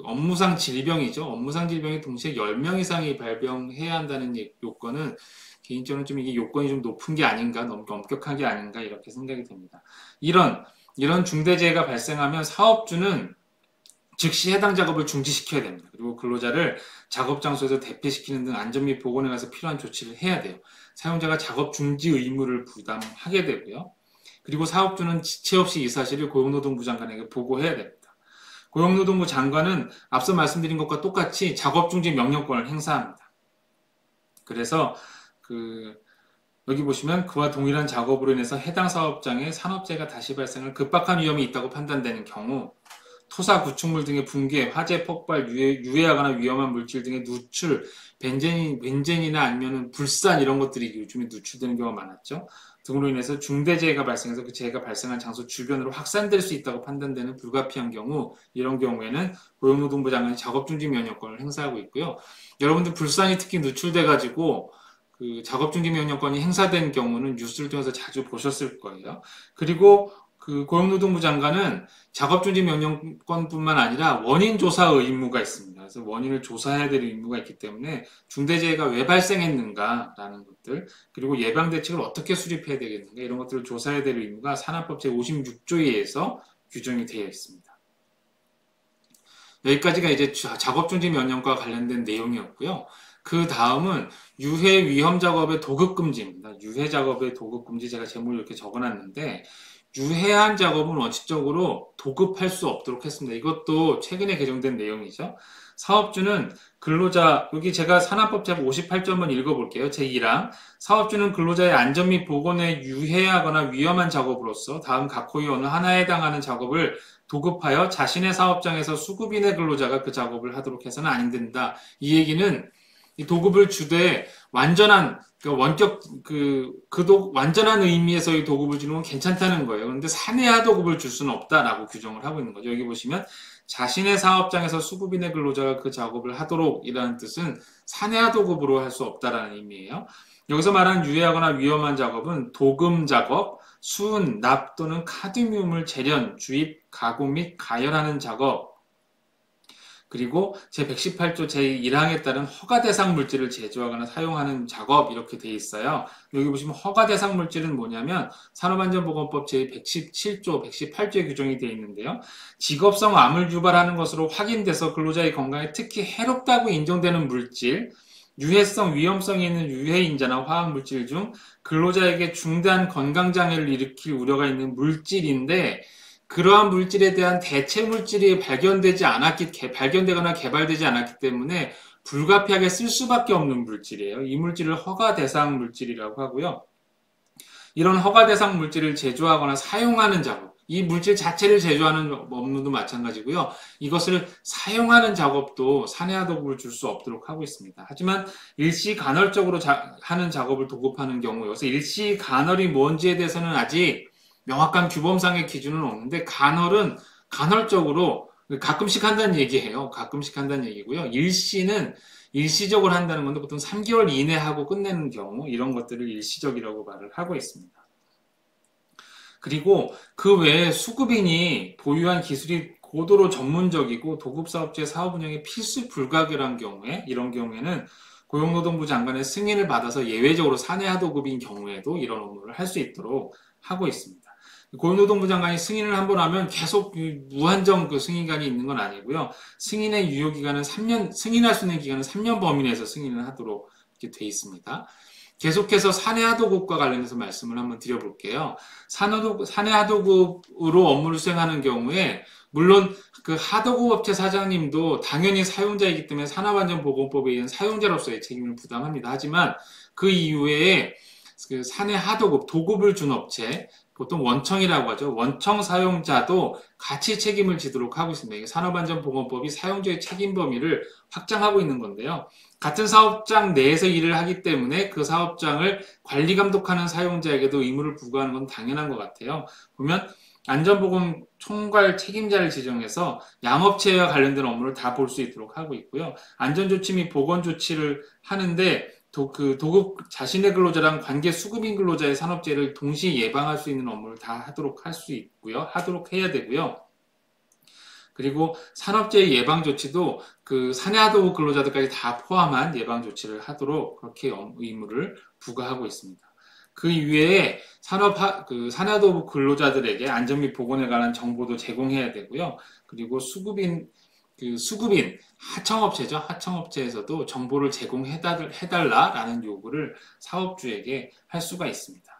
업무상 질병이죠. 업무상 질병이 동시에 10명 이상이 발병해야 한다는 요건은 개인적으로 좀 이게 요건이 좀 높은 게 아닌가, 너무 엄격한 게 아닌가 이렇게 생각이 됩니다. 이런 중대재해가 발생하면 사업주는 즉시 해당 작업을 중지시켜야 됩니다. 그리고 근로자를 작업 장소에서 대피시키는 등 안전 및 보건에 관해서 필요한 조치를 해야 돼요. 사용자가 작업 중지 의무를 부담하게 되고요. 그리고 사업주는 지체 없이 이 사실을 고용노동부 장관에게 보고해야 됩니다. 고용노동부 장관은 앞서 말씀드린 것과 똑같이 작업중지 명령권을 행사합니다. 그래서 여기 보시면 그와 동일한 작업으로 인해서 해당 사업장에 산업재해가 다시 발생할 급박한 위험이 있다고 판단되는 경우 토사, 구축물 등의 붕괴, 화재, 폭발, 유해하거나 위험한 물질 등의 누출, 벤젠이나 아니면 불산 이런 것들이 요즘에 누출되는 경우가 많았죠. 등으로 인해서 중대재해가 발생해서 그 재해가 발생한 장소 주변으로 확산될 수 있다고 판단되는 불가피한 경우, 이런 경우에는 고용노동부 장관이 작업중지 면허권을 행사하고 있고요. 여러분들 불산이 특히 누출돼가지고 그 작업중지 면허권이 행사된 경우는 뉴스를 통해서 자주 보셨을 거예요. 그리고 그 고용노동부 장관은 작업중지 명령권뿐만 아니라 원인 조사 의무가 있습니다. 그래서 원인을 조사해야 될 의무가 있기 때문에 중대재해가 왜 발생했는가라는 것들, 그리고 예방 대책을 어떻게 수립해야 되겠는가, 이런 것들을 조사해야 될 의무가 산업법 제56조에 의해서 규정이 되어 있습니다. 여기까지가 이제 작업중지 명령과 관련된 내용이었고요. 그 다음은 유해 위험 작업의 도급 금지입니다. 유해 작업의 도급 금지, 제가 제목을 이렇게 적어놨는데, 유해한 작업은 원칙적으로 도급할 수 없도록 했습니다. 이것도 최근에 개정된 내용이죠. 사업주는 근로자, 여기 제가 산업법 제58조 읽어볼게요. 제2항. 사업주는 근로자의 안전 및 보건에 유해하거나 위험한 작업으로서 다음 각호의 어느 하나에 해당하는 작업을 도급하여 자신의 사업장에서 수급인의 근로자가 그 작업을 하도록 해서는 안 된다. 이 얘기는 이 도급을 주되 완전한, 원격, 완전한 의미에서의 도급을 주는 건 괜찮다는 거예요. 그런데 사내하 도급을 줄 수는 없다라고 규정을 하고 있는 거죠. 여기 보시면 자신의 사업장에서 수급인의 근로자가 그 작업을 하도록 이라는 뜻은 사내하 도급으로 할 수 없다라는 의미예요. 여기서 말하는 유해하거나 위험한 작업은 도금 작업, 수은, 납 또는 카드뮴을 재련, 주입, 가공 및 가열하는 작업, 그리고 제118조 제1항에 따른 허가 대상 물질을 제조하거나 사용하는 작업, 이렇게 돼 있어요. 여기 보시면 허가 대상 물질은 뭐냐면 산업안전보건법 제117조, 118조에 규정이 되어 있는데요. 직업성 암을 유발하는 것으로 확인돼서 근로자의 건강에 특히 해롭다고 인정되는 물질, 유해성, 위험성이 있는 유해인자나 화학물질 중 근로자에게 중대한 건강장애를 일으킬 우려가 있는 물질인데, 그러한 물질에 대한 대체 물질이 발견되거나 개발되지 않았기 때문에 불가피하게 쓸 수밖에 없는 물질이에요. 이 물질을 허가 대상 물질이라고 하고요. 이런 허가 대상 물질을 제조하거나 사용하는 작업, 이 물질 자체를 제조하는 업무도 마찬가지고요. 이것을 사용하는 작업도 사내하 도급을 줄 수 없도록 하고 있습니다. 하지만 일시 간헐적으로 하는 작업을 도급하는 경우, 여기서 일시 간헐이 뭔지에 대해서는 아직 명확한 규범상의 기준은 없는데, 간헐은 간헐적으로 가끔씩 한다는 얘기예요. 가끔씩 한다는 얘기고요. 일시는 일시적으로 한다는 건데 보통 3개월 이내 하고 끝내는 경우, 이런 것들을 일시적이라고 말을 하고 있습니다. 그리고 그 외에 수급인이 보유한 기술이 고도로 전문적이고 도급사업주의 사업 운영에 필수 불가결한 경우에, 이런 경우에는 고용노동부 장관의 승인을 받아서 예외적으로 사내하 도급인 경우에도 이런 업무를 할 수 있도록 하고 있습니다. 고용노동부 장관이 승인을 한번 하면 계속 무한정 그 승인기간이 있는 건 아니고요. 승인의 유효기간은 3년, 승인할 수 있는 기간은 3년 범위 내에서 승인을 하도록 이렇게 돼 있습니다. 계속해서 사내하도급과 관련해서 말씀을 한번 드려볼게요. 사내하도급으로 업무를 수행하는 경우에, 물론 그 하도급 업체 사장님도 당연히 사용자이기 때문에 산업안전보건법에 의한 사용자로서의 책임을 부담합니다. 하지만 그 이후에 그 사내하도급, 도급을 준 업체, 보통 원청이라고 하죠. 원청 사용자도 같이 책임을 지도록 하고 있습니다. 이게 산업안전보건법이 사용자의 책임 범위를 확장하고 있는 건데요. 같은 사업장 내에서 일을 하기 때문에 그 사업장을 관리 감독하는 사용자에게도 의무를 부과하는 건 당연한 것 같아요. 보면 안전보건 총괄 책임자를 지정해서 양업체와 관련된 업무를 다 볼 수 있도록 하고 있고요. 안전조치 및 보건조치를 하는데 도급 자신의 근로자랑 관계 수급인 근로자의 산업재해를 동시에 예방할 수 있는 업무를 다 하도록 할 수 있고요. 하도록 해야 되고요. 그리고 산업재해 예방 조치도 그 사내하도급 근로자들까지 다 포함한 예방 조치를 하도록 그렇게 의무를 부과하고 있습니다. 그 이외에 사내하도급 근로자들에게 안전 및 보건에 관한 정보도 제공해야 되고요. 그리고 수급인 하청업체죠. 하청업체에서도 정보를 제공해달라라는 요구를 사업주에게 할 수가 있습니다.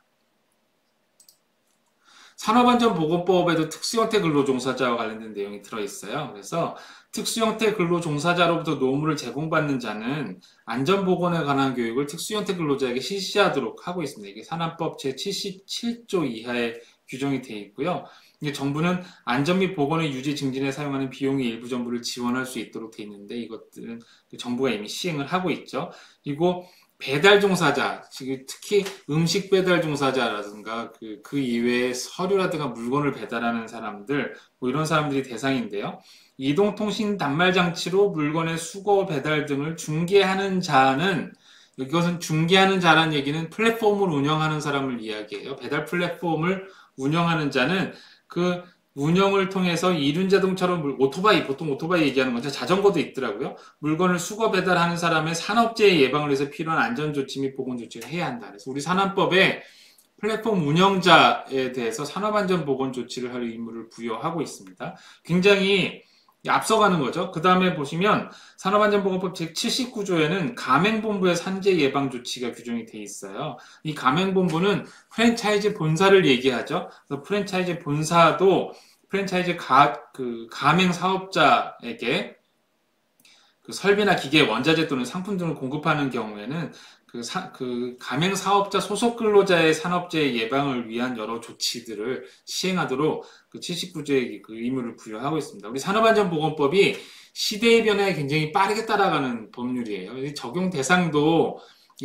산업안전보건법에도 특수형태 근로종사자와 관련된 내용이 들어있어요. 그래서 특수형태 근로종사자로부터 노무를 제공받는 자는 안전보건에 관한 교육을 특수형태 근로자에게 실시하도록 하고 있습니다. 이게 산업법 제77조 이하에 규정이 되어 있고요. 이제 정부는 안전 및 보건의 유지 증진에 사용하는 비용의 일부 전부를 지원할 수 있도록 되어 있는데 이것들은 정부가 이미 시행을 하고 있죠. 그리고 배달 종사자, 특히 음식 배달 종사자라든가 그 이외에 서류라든가 물건을 배달하는 사람들, 뭐 이런 사람들이 대상인데요. 이동통신 단말 장치로 물건의 수거 배달 등을 중개하는 자는, 이것은 중개하는 자란 얘기는 플랫폼을 운영하는 사람을 이야기해요. 배달 플랫폼을 운영하는 자는 그 운영을 통해서 이륜자동차로 오토바이, 보통 오토바이 얘기하는 거죠. 자전거도 있더라고요. 물건을 수거 배달하는 사람의 산업재해 예방을 위해서 필요한 안전조치 및 보건조치를 해야 한다. 그래서 우리 산업법에 플랫폼 운영자에 대해서 산업안전보건조치를 할 의무를 부여하고 있습니다. 굉장히 앞서가는 거죠. 그 다음에 보시면 산업안전보건법 제79조에는 가맹본부의 산재 예방 조치가 규정이 돼 있어요. 이 가맹본부는 프랜차이즈 본사를 얘기하죠. 그래서 프랜차이즈 본사도 프랜차이즈 가맹 사업자에게 그 설비나 기계, 원자재 또는 상품 등을 공급하는 경우에는 그 가맹 사업자 소속 근로자의 산업재해 예방을 위한 여러 조치들을 시행하도록 그 79조의 그 의무를 부여하고 있습니다. 우리 산업안전보건법이 시대의 변화에 굉장히 빠르게 따라가는 법률이에요. 적용 대상도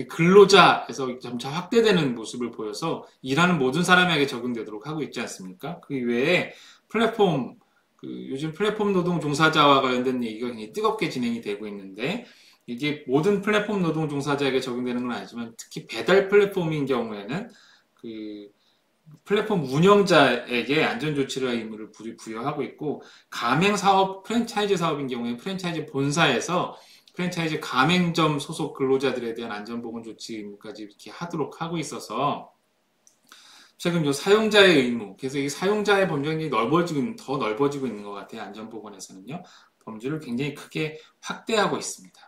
근로자에서 점차 확대되는 모습을 보여서 일하는 모든 사람에게 적용되도록 하고 있지 않습니까? 그 외에 플랫폼, 요즘 플랫폼 노동 종사자와 관련된 얘기가 굉장히 뜨겁게 진행이 되고 있는데, 이게 모든 플랫폼 노동 종사자에게 적용되는 건 아니지만 특히 배달 플랫폼인 경우에는 그 플랫폼 운영자에게 안전조치를 의무를 부여하고 있고, 가맹 사업, 프랜차이즈 사업인 경우에 프랜차이즈 본사에서 프랜차이즈 가맹점 소속 근로자들에 대한 안전보건 조치 의무까지 이렇게 하도록 하고 있어서 최근 요 사용자의 의무, 그래서 이 사용자의 범죄가 더 넓어지고 있는 것 같아요. 안전보건에서는요. 범주를 굉장히 크게 확대하고 있습니다.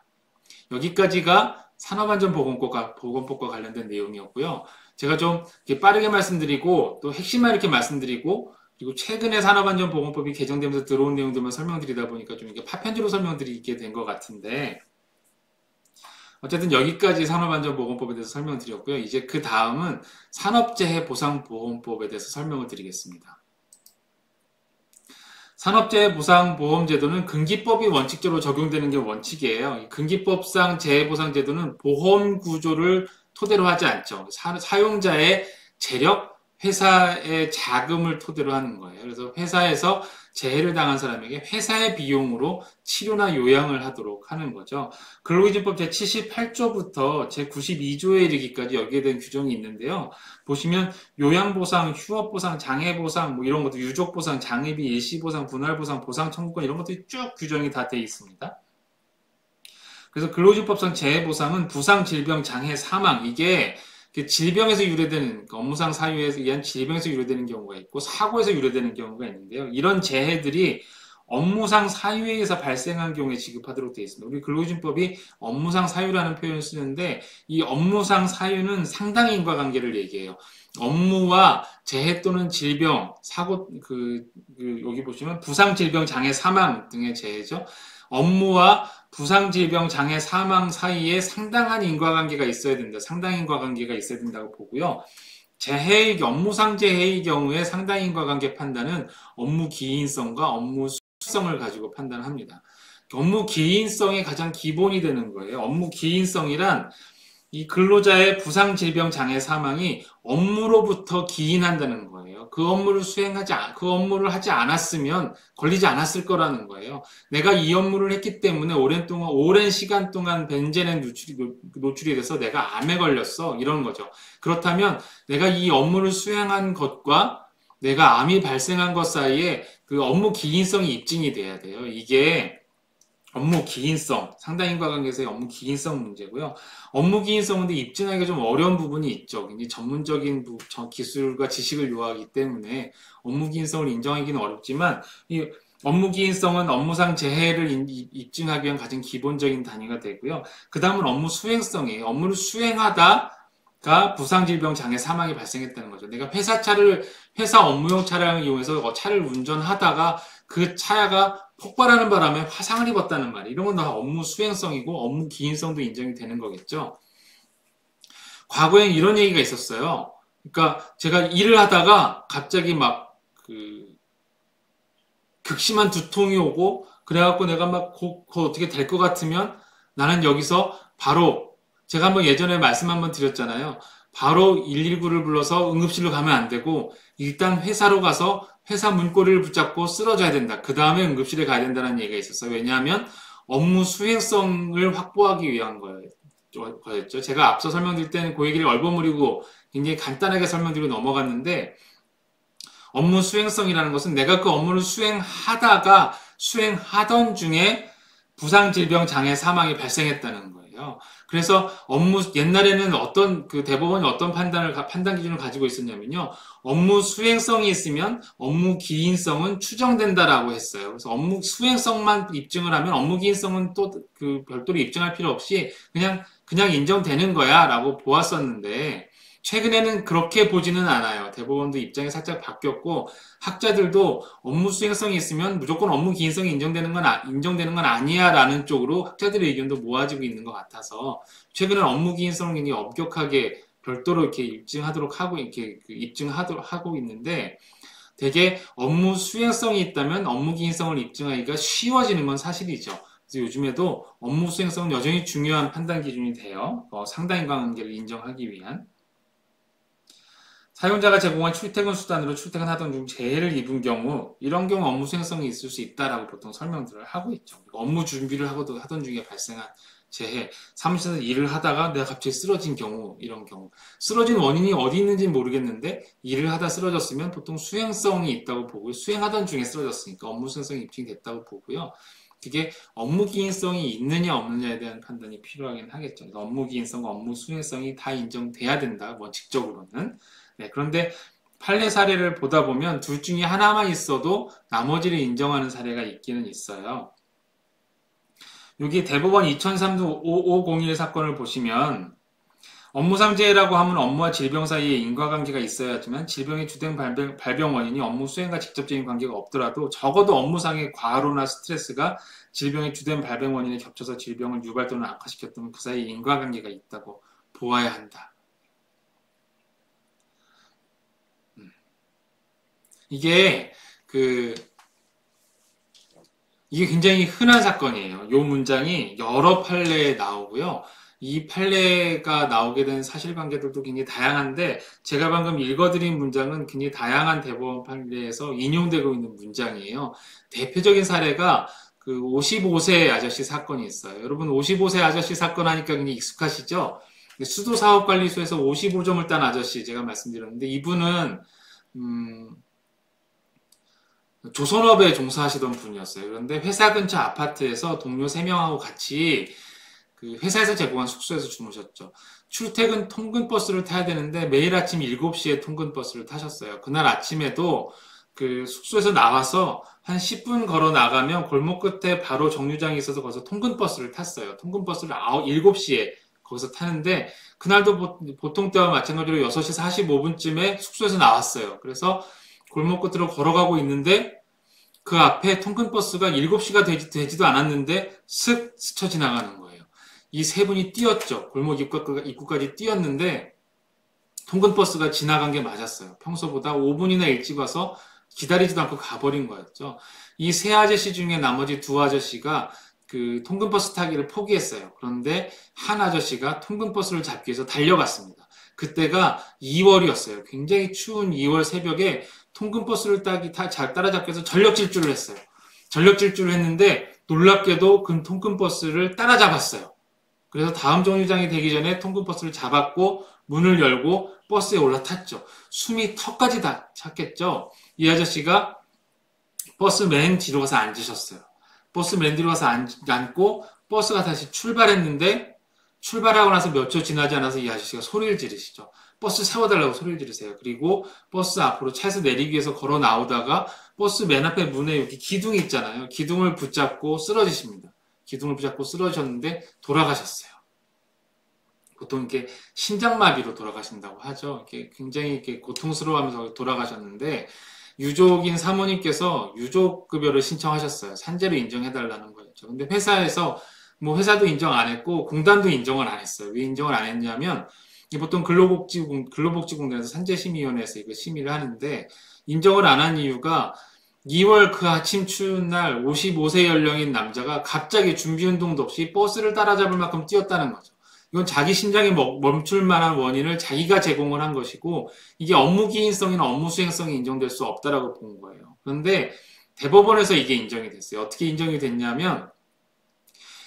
여기까지가 산업안전보건법과 관련된 내용이었고요. 제가 좀 빠르게 말씀드리고 또 핵심만 이렇게 말씀드리고 그리고 최근에 산업안전보건법이 개정되면서 들어온 내용들만 설명드리다 보니까 좀 이렇게 파편지로 설명드리게 된 것 같은데, 어쨌든 여기까지 산업안전보건법에 대해서 설명드렸고요. 이제 그 다음은 산업재해보상보험법에 대해서 설명을 드리겠습니다. 산업재해보상보험제도는 근기법이 원칙적으로 적용되는 게 원칙이에요. 근기법상 재해보상제도는 보험구조를 토대로 하지 않죠. 사용자의 재력, 회사의 자금을 토대로 하는 거예요. 그래서 회사에서 재해를 당한 사람에게 회사의 비용으로 치료나 요양을 하도록 하는 거죠. 근로기준법 제78조부터 제92조에 이르기까지 여기에 대한 규정이 있는데요. 보시면 요양보상, 휴업보상, 장애보상, 뭐 이런 것도 유족보상, 장애비, 일시보상, 분할보상, 보상 청구권 이런 것들이 쭉 규정이 다 돼 있습니다. 그래서 근로기준법상 재해보상은 부상, 질병, 장애, 사망 이게 질병에서 유래되는 업무상 사유에 의한 질병에서 유래되는 경우가 있고 사고에서 유래되는 경우가 있는데요. 이런 재해들이 업무상 사유에 의해서 발생한 경우에 지급하도록 되어 있습니다. 우리 근로기준법이 업무상 사유라는 표현을 쓰는데 이 업무상 사유는 상당히 인과관계를 얘기해요. 업무와 재해 또는 질병, 사고, 여기 보시면 부상, 질병, 장애, 사망 등의 재해죠. 업무와 부상, 질병, 장애, 사망 사이에 상당한 인과관계가 있어야 된다. 상당 인과관계가 있어야 된다고 보고요. 업무상 재해의 경우에 상당 인과관계 판단은 업무 기인성과 업무 수익성을 가지고 판단합니다. 업무 기인성이 가장 기본이 되는 거예요. 업무 기인성이란 이 근로자의 부상, 질병, 장애, 사망이 업무로부터 기인한다는 거예요. 그 업무를 그 업무를 하지 않았으면 걸리지 않았을 거라는 거예요. 내가 이 업무를 했기 때문에 오랜 시간 동안 벤젠에 노출이 돼서 내가 암에 걸렸어. 이런 거죠. 그렇다면 내가 이 업무를 수행한 것과 내가 암이 발생한 것 사이에 그 업무 기인성이 입증이 돼야 돼요. 이게 업무 기인성, 상당 인과관계에서의 업무 기인성 문제고요. 업무 기인성은 입증하기가 좀 어려운 부분이 있죠. 굉장히 전문적인 기술과 지식을 요하기 때문에 업무 기인성을 인정하기는 어렵지만 이 업무 기인성은 업무상 재해를 입증하기 위한 가장 기본적인 단위가 되고요. 그 다음은 업무 수행성이에요. 업무를 수행하다가 부상, 질병, 장애, 사망이 발생했다는 거죠. 내가 회사 업무용 차량을 이용해서 차를 운전하다가 그 차가 폭발하는 바람에 화상을 입었다는 말, 이런 건 다 업무 수행성이고 업무 기인성도 인정이 되는 거겠죠. 과거엔 이런 얘기가 있었어요. 그러니까 제가 일을 하다가 갑자기 막 그 극심한 두통이 오고 그래갖고 내가 막 어떻게 될 것 같으면 나는 여기서 바로 제가 한번 예전에 말씀 한번 드렸잖아요. 바로 119를 불러서 응급실로 가면 안 되고 일단 회사로 가서 회사 문고리를 붙잡고 쓰러져야 된다. 그 다음에 응급실에 가야 된다는 얘기가 있었어요. 왜냐하면 업무 수행성을 확보하기 위한 거였죠. 제가 앞서 설명드릴 때는 그 얘기를 얼버무리고 굉장히 간단하게 설명드리고 넘어갔는데 업무 수행성이라는 것은 내가 그 업무를 수행하던 중에 부상, 질병, 장애, 사망이 발생했다는 거예요. 그래서 옛날에는 대법원이 어떤 판단 기준을 가지고 있었냐면요. 업무 수행성이 있으면 업무 기인성은 추정된다라고 했어요. 그래서 업무 수행성만 입증을 하면 업무 기인성은 또 별도로 입증할 필요 없이 그냥 인정되는 거야 라고 보았었는데, 최근에는 그렇게 보지는 않아요. 대법원도 입장이 살짝 바뀌었고, 학자들도 업무 수행성이 있으면 무조건 업무 기인성이 인정되는 건 아니야 라는 쪽으로 학자들의 의견도 모아지고 있는 것 같아서, 최근에 업무 기인성을 굉장히 엄격하게 별도로 이렇게 입증하도록 하고 있는데, 되게 업무 수행성이 있다면 업무 기인성을 입증하기가 쉬워지는 건 사실이죠. 그래서 요즘에도 업무 수행성은 여전히 중요한 판단 기준이 돼요. 상당인과관계를 인정하기 위한. 사용자가 제공한 출퇴근 수단으로 출퇴근하던 중 재해를 입은 경우, 이런 경우 업무 수행성이 있을 수 있다라고 보통 설명들을 하고 있죠. 업무 준비를 하던 중에 발생한 재해, 사무실에서 일을 하다가 내가 갑자기 쓰러진 경우, 이런 경우. 쓰러진 원인이 어디 있는지는 모르겠는데 일을 하다 쓰러졌으면 보통 수행성이 있다고 보고요. 수행하던 중에 쓰러졌으니까 업무 수행성이 입증됐다고 보고요. 그게 업무 기인성이 있느냐 없느냐에 대한 판단이 필요하긴 하겠죠. 업무 기인성과 업무 수행성이 다 인정돼야 된다, 원칙적으로는. 네, 그런데 판례 사례를 보다 보면 둘 중에 하나만 있어도 나머지를 인정하는 사례가 있기는 있어요. 여기 대법원 2003-5501 사건을 보시면 업무상재해라고 하면 업무와 질병 사이에 인과관계가 있어야 하지만 질병의 주된 발병 원인이 업무 수행과 직접적인 관계가 없더라도 적어도 업무상의 과로나 스트레스가 질병의 주된 발병 원인에 겹쳐서 질병을 유발 또는 악화시켰다면 그 사이에 인과관계가 있다고 보아야 한다. 이게 굉장히 흔한 사건이에요. 이 문장이 여러 판례에 나오고요. 이 판례가 나오게 된 사실관계들도 굉장히 다양한데, 제가 방금 읽어드린 문장은 굉장히 다양한 대법원 판례에서 인용되고 있는 문장이에요. 대표적인 사례가 55세 아저씨 사건이 있어요. 여러분 55세 아저씨 사건 하니까 굉장히 익숙하시죠? 수도사업관리소에서 55점을 딴 아저씨 제가 말씀드렸는데, 이분은 조선업에 종사하시던 분이었어요. 그런데 회사 근처 아파트에서 동료 3명하고 같이 회사에서 제공한 숙소에서 주무셨죠. 출퇴근 통근버스를 타야 되는데 매일 아침 7시에 통근버스를 타셨어요. 그날 아침에도 숙소에서 나와서 한 10분 걸어 나가면 골목 끝에 바로 정류장이 있어서 거기서 통근버스를 탔어요. 통근버스를 7시에 거기서 타는데, 그날도 보통 때와 마찬가지로 6시 45분쯤에 숙소에서 나왔어요. 그래서 골목 끝으로 걸어가고 있는데 그 앞에 통근버스가 7시가 되지도 않았는데 슥 스쳐 지나가는 거예요. 이 세 분이 뛰었죠. 골목 입구까지 뛰었는데 통근버스가 지나간 게 맞았어요. 평소보다 5분이나 일찍 와서 기다리지도 않고 가버린 거였죠. 이 세 아저씨 중에 나머지 두 아저씨가 통근버스 타기를 포기했어요. 그런데 한 아저씨가 통근버스를 잡기 위해서 달려갔습니다. 그때가 2월이었어요. 굉장히 추운 2월 새벽에 통근버스를 잘 따라잡기 위해서 전력 질주를 했어요. 전력 질주를 했는데 놀랍게도 그 통근버스를 따라잡았어요. 그래서 다음 정류장이 되기 전에 통근버스를 잡았고 문을 열고 버스에 올라탔죠. 숨이 턱까지 다 찼겠죠. 이 아저씨가 버스 맨 뒤로 가서 앉으셨어요. 버스 맨 뒤로 가서 앉고 버스가 다시 출발했는데, 출발하고 나서 몇 초 지나지 않아서 이 아저씨가 소리를 지르시죠. 버스 세워달라고 소리를 지르세요. 그리고 버스 앞으로 차에서 내리기 위해서 걸어 나오다가 버스 맨 앞에 문에 여기 기둥이 있잖아요. 기둥을 붙잡고 쓰러지십니다. 기둥을 붙잡고 쓰러졌는데 돌아가셨어요. 보통 이렇게 심장마비로 돌아가신다고 하죠. 이렇게 굉장히 이렇게 고통스러워하면서 돌아가셨는데, 유족인 사모님께서 유족급여를 신청하셨어요. 산재로 인정해달라는 거였죠. 근데 회사에서 회사도 인정 안 했고 공단도 인정을 안 했어요. 왜 인정을 안 했냐면 보통 근로복지공단에서 산재심의위원회에서 이거 심의를 하는데 인정을 안 한 이유가 2월 그 아침 추운 날 55세 연령인 남자가 갑자기 준비운동도 없이 버스를 따라잡을 만큼 뛰었다는 거죠. 이건 자기 심장이 멈출 만한 원인을 자기가 제공을 한 것이고 이게 업무 기인성이나 업무 수행성이 인정될 수 없다라고 본 거예요. 그런데 대법원에서 이게 인정이 됐어요. 어떻게 인정이 됐냐면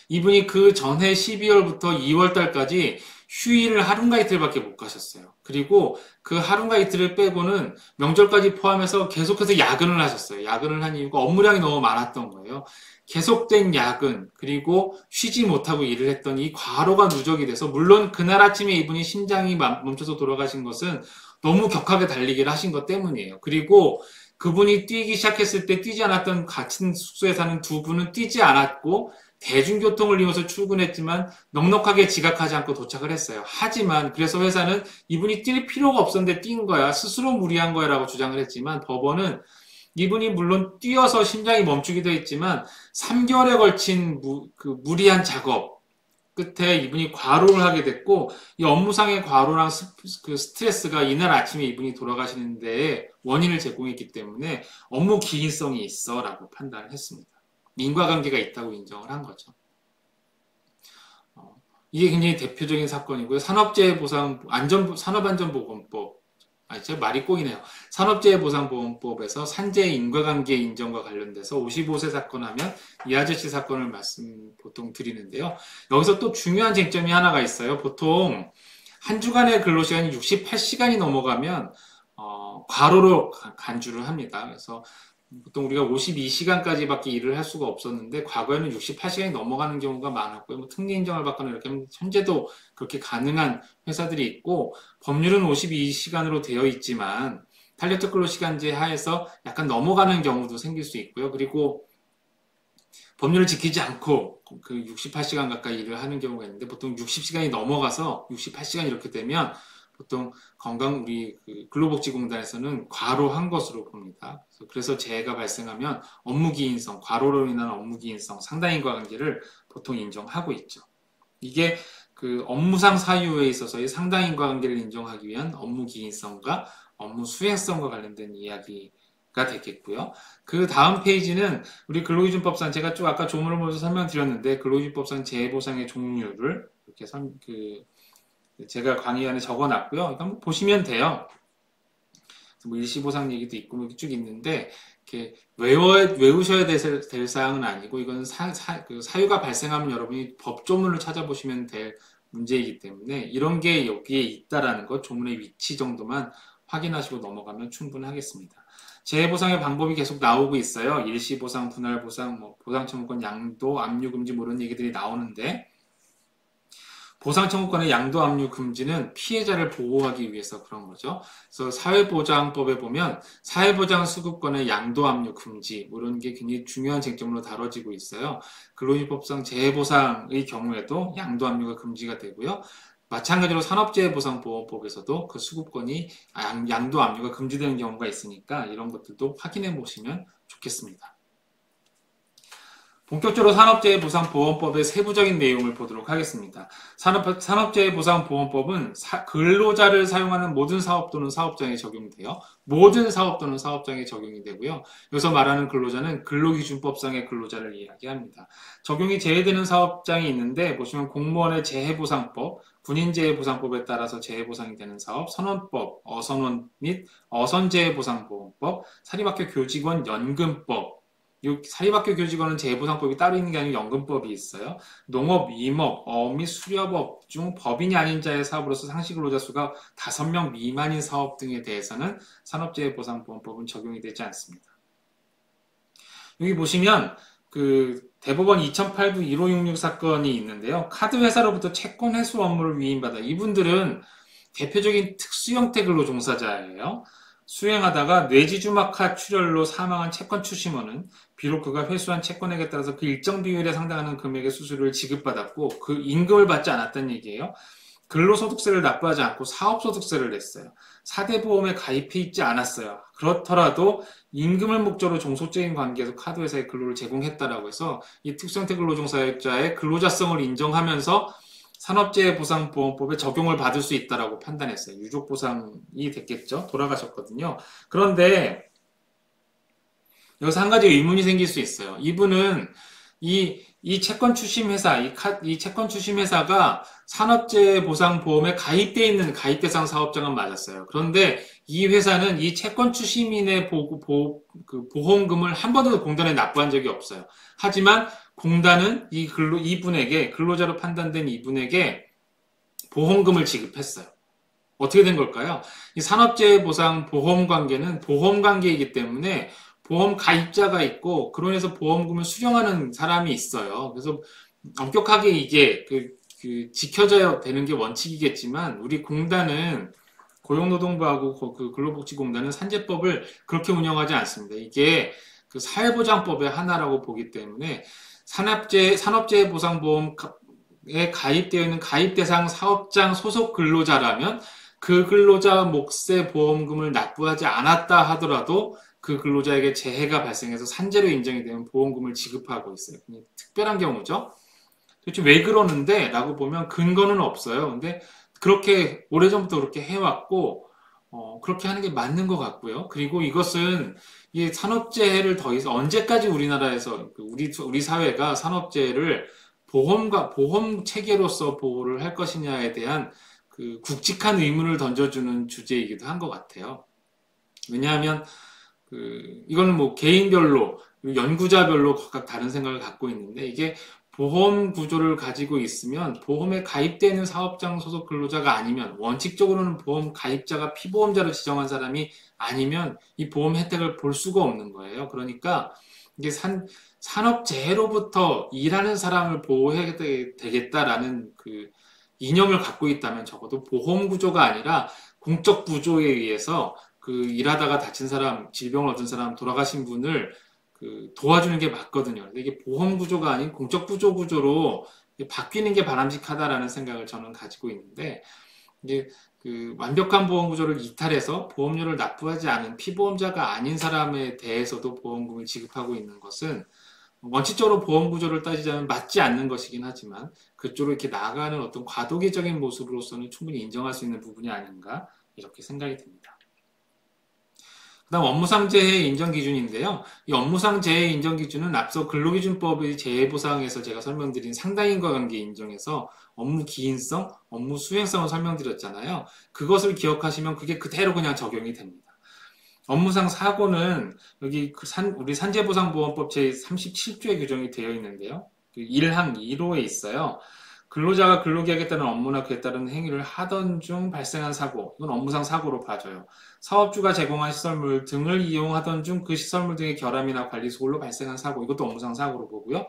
이분이 그 전해 12월부터 2월 달까지 휴일을 하루인가 이틀밖에 못 가셨어요. 그리고 그 하루인가 이틀을 빼고는 명절까지 포함해서 계속해서 야근을 하셨어요. 야근을 한 이유가 업무량이 너무 많았던 거예요. 계속된 야근, 그리고 쉬지 못하고 일을 했던 이 과로가 누적이 돼서, 물론 그날 아침에 이분이 심장이 멈춰서 돌아가신 것은 너무 격하게 달리기를 하신 것 때문이에요. 그리고 그분이 뛰기 시작했을 때 뛰지 않았던 같은 숙소에 사는 두 분은 뛰지 않았고, 대중교통을 이용해서 출근했지만 넉넉하게 지각하지 않고 도착을 했어요. 하지만 그래서 회사는 이분이 뛸 필요가 없었는데 뛴 거야, 스스로 무리한 거야 라고 주장을 했지만, 법원은 이분이 물론 뛰어서 심장이 멈추기도 했지만 3개월에 걸친 무리한 작업 끝에 이분이 과로를 하게 됐고, 이 업무상의 과로랑 스트레스가 이날 아침에 이분이 돌아가시는 데에 원인을 제공했기 때문에 업무 기인성이 있어 라고 판단을 했습니다. 인과관계가 있다고 인정을 한 거죠. 이게 굉장히 대표적인 사건이고요. 산업안전보건법, 제 말이 꼬이네요. 산업재해보상보험법에서 산재 인과관계 인정과 관련돼서 55세 사건 하면 이 아저씨 사건을 보통 드리는데요. 여기서 또 중요한 쟁점이 하나가 있어요. 보통 한 주간의 근로시간이 68시간이 넘어가면 과로로 간주를 합니다. 그래서 보통 우리가 52시간까지밖에 일을 할 수가 없었는데 과거에는 68시간이 넘어가는 경우가 많았고요. 특례 인정을 받거나 이렇게 하면 현재도 그렇게 가능한 회사들이 있고, 법률은 52시간으로 되어 있지만 탄력적 근로시간제 하에서 약간 넘어가는 경우도 생길 수 있고요. 그리고 법률을 지키지 않고 그 68시간 가까이 일을 하는 경우가 있는데, 보통 60시간이 넘어가서 68시간 이렇게 되면 보통 우리 근로복지공단에서는 과로한 것으로 봅니다. 그래서 재해가 발생하면 업무기인성, 과로로 인한 업무기인성, 상당인과 관계를 보통 인정하고 있죠. 이게 그 업무상 사유에 있어서의 상당인과 관계를 인정하기 위한 업무기인성과 업무 수행성과 관련된 이야기가 되겠고요. 그 다음 페이지는 우리 근로기준법상, 제가 쭉 아까 조문을 보면서 설명드렸는데 근로기준법상 재해보상의 종류를 이렇게 제가 강의 안에 적어놨고요. 한번 보시면 돼요. 뭐 일시보상 얘기도 있고 쭉 있는데, 이렇게 외우셔야 될 사항은 아니고, 이건 사유가 발생하면 여러분이 법조문을 찾아보시면 될 문제이기 때문에 이런 게 여기에 있다라는 것, 조문의 위치 정도만 확인하시고 넘어가면 충분하겠습니다. 재해보상의 방법이 계속 나오고 있어요. 일시보상, 분할보상, 보상청구권 양도, 압류금지 이런 얘기들이 나오는데, 보상청구권의 양도 압류 금지는 피해자를 보호하기 위해서 그런 거죠. 그래서 사회보장법에 보면 사회보장 수급권의 양도 압류 금지 이런 게 굉장히 중요한 쟁점으로 다뤄지고 있어요. 근로기준법상 재해보상의 경우에도 양도 압류가 금지가 되고요. 마찬가지로 산업재해보상보험법에서도 그 수급권이 양도 압류가 금지되는 경우가 있으니까 이런 것들도 확인해 보시면 좋겠습니다. 본격적으로 산업재해보상보험법의 세부적인 내용을 보도록 하겠습니다. 산업재해보상보험법은 근로자를 사용하는 모든 사업 또는 사업장에 적용돼요. 모든 사업 또는 사업장에 적용이 되고요. 여기서 말하는 근로자는 근로기준법상의 근로자를 이야기합니다. 적용이 제외되는 사업장이 있는데, 보시면 공무원의 재해보상법, 군인재해보상법에 따라서 재해보상이 되는 사업, 선원법, 어선원 및 어선재해보상보험법, 사립학교 교직원 연금법, 사립학교 교직원은 재해보상법이 따로 있는 게 아니고 연금법이 있어요. 농업, 임업, 어업 및 수렵업 중 법인이 아닌 자의 사업으로서 상시근로자 수가 5명 미만인 사업 등에 대해서는 산업재해보상보험법은 적용이 되지 않습니다. 여기 보시면 대법원 2008부 1566 사건이 있는데요. 카드 회사로부터 채권 회수 업무를 위임받아, 이분들은 대표적인 특수 형태 근로 종사자예요. 수행하다가 뇌지주막하 출혈로 사망한 채권 추심원은 비록 그가 회수한 채권액에 따라서 그 일정 비율에 상당하는 금액의 수수료를 지급받았고 그 임금을 받지 않았다는 얘기예요. 근로소득세를 납부하지 않고 사업소득세를 냈어요. 4대 보험에 가입해 있지 않았어요. 그렇더라도 임금을 목적으로 종속적인 관계에서 카드회사에 근로를 제공했다라고 해서 이 특수형태 근로종사자의 근로자성을 인정하면서 산업재해보상보험법에 적용을 받을 수 있다라고 판단했어요. 유족보상이 됐겠죠. 돌아가셨거든요. 그런데 여기서 한 가지 의문이 생길 수 있어요. 이분은 이 채권 추심 회사, 이 채권 추심 회사가 산업재해보상보험에 가입되어 있는 가입 대상 사업장은 맞았어요. 그런데 이 회사는 이 채권 추심인의 그 보험금을 한 번도 공단에 납부한 적이 없어요. 하지만 공단은 이분에게, 근로자로 판단된 이분에게 보험금을 지급했어요. 어떻게 된 걸까요? 이 산업재해보상 보험 관계는 보험 관계이기 때문에 보험 가입자가 있고, 그로 인해서 보험금을 수령하는 사람이 있어요. 그래서 엄격하게 이게 지켜져야 되는 게 원칙이겠지만, 우리 공단은 고용노동부하고 그 근로복지공단은 산재법을 그렇게 운영하지 않습니다. 이게 그 사회보장법의 하나라고 보기 때문에 산업재해보상보험에 가입되어 있는 가입대상 사업장 소속 근로자라면 그 근로자 몫의 보험금을 납부하지 않았다 하더라도 그 근로자에게 재해가 발생해서 산재로 인정이 되면 보험금을 지급하고 있어요. 특별한 경우죠. 도대체 왜 그러는데? 라고 보면 근거는 없어요. 근데 그렇게 오래전부터 그렇게 해왔고, 그렇게 하는 게 맞는 것 같고요. 그리고 이것은 이 산업재해를 더 이상 언제까지 우리나라에서 우리 사회가 산업재해를 보험 체계로서 보호를 할 것이냐에 대한 그 굵직한 의문을 던져주는 주제이기도 한 것 같아요. 왜냐하면 이거는 뭐 개인별로 연구자별로 각각 다른 생각을 갖고 있는데, 이게 보험 구조를 가지고 있으면 보험에 가입되는 사업장 소속 근로자가 아니면, 원칙적으로는 보험 가입자가 피보험자로 지정한 사람이 아니면 이 보험 혜택을 볼 수가 없는 거예요. 그러니까 이게 산업재해로부터 일하는 사람을 보호해야 되겠다라는 그 이념을 갖고 있다면, 적어도 보험 구조가 아니라 공적 구조에 의해서 일하다가 다친 사람, 질병을 얻은 사람, 돌아가신 분을 도와주는 게 맞거든요. 근데 이게 보험 구조가 아닌 공적 구조로 바뀌는 게 바람직하다라는 생각을 저는 가지고 있는데, 이게 완벽한 보험 구조를 이탈해서 보험료를 납부하지 않은 피보험자가 아닌 사람에 대해서도 보험금을 지급하고 있는 것은 원칙적으로 보험 구조를 따지자면 맞지 않는 것이긴 하지만, 그쪽으로 이렇게 나아가는 어떤 과도기적인 모습으로서는 충분히 인정할 수 있는 부분이 아닌가, 이렇게 생각이 듭니다. 그다음 업무상 재해 인정 기준인데요. 이 업무상 재해 인정 기준은 앞서 근로기준법의 재해보상에서 제가 설명드린 상당인과 관계 인정에서 업무 기인성, 업무 수행성을 설명드렸잖아요. 그것을 기억하시면 그게 그대로 그냥 적용이 됩니다. 업무상 사고는 여기 우리 산재보상보험법 제37조에 규정이 되어 있는데요. 1항 2호에 있어요. 근로자가 근로계약에 따른 업무나 그에 따른 행위를 하던 중 발생한 사고, 이건 업무상 사고로 봐줘요. 사업주가 제공한 시설물 등을 이용하던 중 그 시설물 등의 결함이나 관리 소홀로 발생한 사고, 이것도 업무상 사고로 보고요.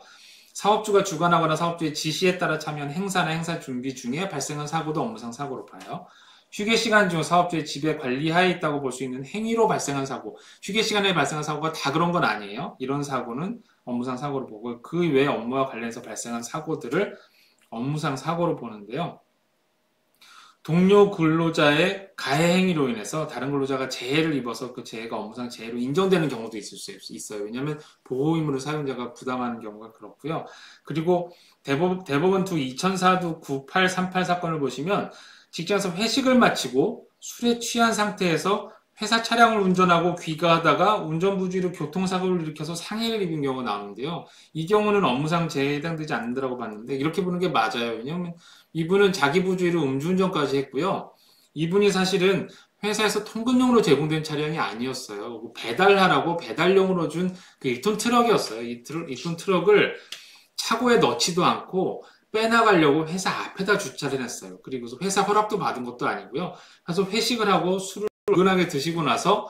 사업주가 주관하거나 사업주의 지시에 따라 참여한 행사나 행사 준비 중에 발생한 사고도 업무상 사고로 봐요. 휴게 시간 중 사업주의 지배 관리하에 있다고 볼 수 있는 행위로 발생한 사고, 휴게 시간에 발생한 사고가 다 그런 건 아니에요. 이런 사고는 업무상 사고로 보고, 그 외 업무와 관련해서 발생한 사고들을 업무상 사고로 보는데요. 동료 근로자의 가해 행위로 인해서 다른 근로자가 재해를 입어서 그 재해가 업무상 재해로 인정되는 경우도 있을 수 있어요. 왜냐하면 보호의무를 사용자가 부담하는 경우가 그렇고요. 그리고 대법원 투 2004도 9838 사건을 보시면, 직장에서 회식을 마치고 술에 취한 상태에서 회사 차량을 운전하고 귀가하다가 운전부주의로 교통사고를 일으켜서 상해를 입은 경우가 나오는데요. 이 경우는 업무상 재해에 해당되지 않는다고 봤는데, 이렇게 보는 게 맞아요. 왜냐하면 이분은 자기 부주의로 음주운전까지 했고요. 이분이 사실은 회사에서 통근용으로 제공된 차량이 아니었어요. 배달하라고 배달용으로 준 그 1톤 트럭이었어요. 1톤 트럭을 차고에 넣지도 않고 빼나가려고 회사 앞에다 주차를 했어요. 그리고서 회사 허락도 받은 것도 아니고요. 그래서 회식을 하고 술을 은근하게 드시고 나서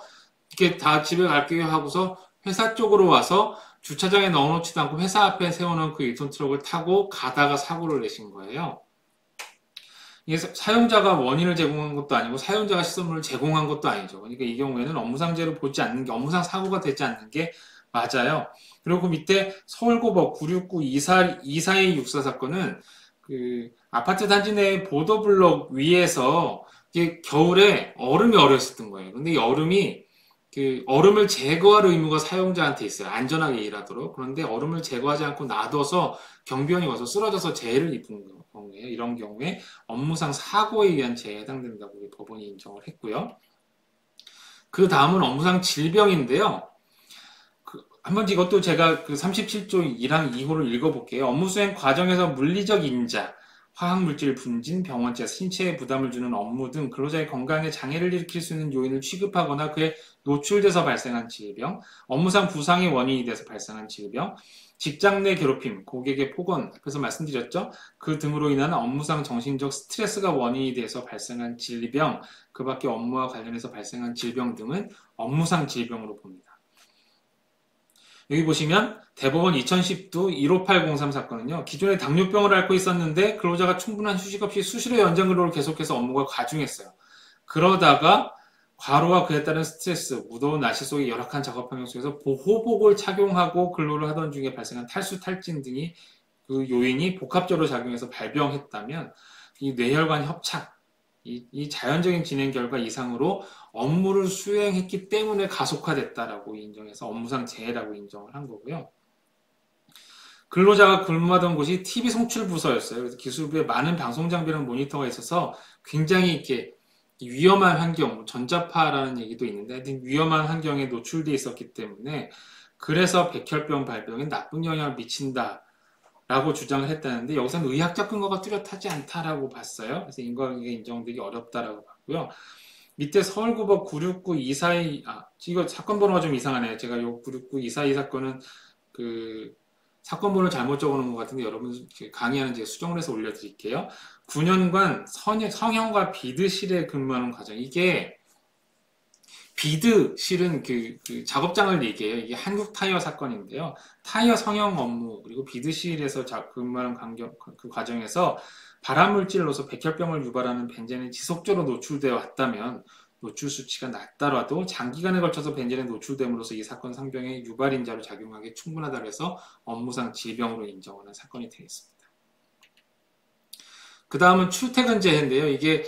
이렇게 다 집에 갈게요 하고서 회사 쪽으로 와서 주차장에 넣어놓지도 않고 회사 앞에 세워놓은 그 1톤 트럭을 타고 가다가 사고를 내신 거예요. 이게 사용자가 원인을 제공한 것도 아니고 사용자가 시설물을 제공한 것도 아니죠. 그러니까 이 경우에는 업무상재해로 보지 않는 게, 업무상 사고가 되지 않는 게 맞아요. 그리고 그 밑에 서울고법 969 24264 사건은 아파트 단지 내 보도블럭 위에서 이게 겨울에 얼음이 얼었었던 거예요. 근데 이 얼음을 제거할 의무가 사용자한테 있어요. 안전하게 일하도록. 그런데 얼음을 제거하지 않고 놔둬서 경비원이 와서 쓰러져서 재해를 입은 경우에 이런 경우에 업무상 사고에 의한 재해에 해당된다고 우리 법원이 인정을 했고요. 그 다음은 업무상 질병인데요. 한번 이것도 제가 그 37조 1항 2호를 읽어볼게요. 업무 수행 과정에서 물리적 인자, 화학물질 분진, 병원체, 신체에 부담을 주는 업무 등 근로자의 건강에 장애를 일으킬 수 있는 요인을 취급하거나 그에 노출돼서 발생한 질병, 업무상 부상의 원인이 돼서 발생한 질병, 직장 내 괴롭힘, 고객의 폭언, 그래서 말씀드렸죠. 그 등으로 인한 업무상 정신적 스트레스가 원인이 돼서 발생한 질병, 그 밖에 업무와 관련해서 발생한 질병 등은 업무상 질병으로 봅니다. 여기 보시면 대법원 2010도 15803 사건은요. 기존에 당뇨병을 앓고 있었는데 근로자가 충분한 휴식 없이 수시로 연장 근로를 계속해서 업무가 과중했어요. 그러다가 과로와 그에 따른 스트레스, 무더운 날씨 속의 열악한 작업 환경 속에서 보호복을 착용하고 근로를 하던 중에 발생한 탈수, 탈진 등이 그 요인이 복합적으로 작용해서 발병했다면 이 뇌혈관 협착, 이 자연적인 진행 결과 이상으로 업무를 수행했기 때문에 가속화됐다라고 인정해서 업무상 재해라고 인정을 한 거고요. 근로자가 근무하던 곳이 TV 송출 부서였어요. 그래서 기술부에 많은 방송 장비랑 모니터가 있어서 굉장히 이렇게 위험한 환경, 전자파라는 얘기도 있는데 위험한 환경에 노출돼 있었기 때문에 그래서 백혈병 발병에 나쁜 영향을 미친다. 라고 주장을 했다는데 여기서는 의학적 근거가 뚜렷하지 않다라고 봤어요. 그래서 인과관계가 인정되기 어렵다라고 봤고요. 밑에 서울고법 969242 이거 사건 번호가 좀 이상하네요. 제가 요 969242 사건은 그 사건 번호 잘못 적어놓은 것 같은데 여러분 강의하는 제가 수정을 해서 올려드릴게요. 9년간 성형과 비드실에 근무하는 과정 이게 비드 실은 그 작업장을 얘기해요. 이게 한국 타이어 사건인데요. 타이어 성형 업무 그리고 비드 실에서 근무하는 그 과정에서 발암물질로서 백혈병을 유발하는 벤젠이 지속적으로 노출되어 왔다면 노출 수치가 낮더라도 장기간에 걸쳐서 벤젠에 노출됨으로써 이 사건 상병의 유발인자로 작용하기에 충분하다고 해서 업무상 질병으로 인정하는 사건이 되겠습니다. 그 다음은 출퇴근제인데요. 이게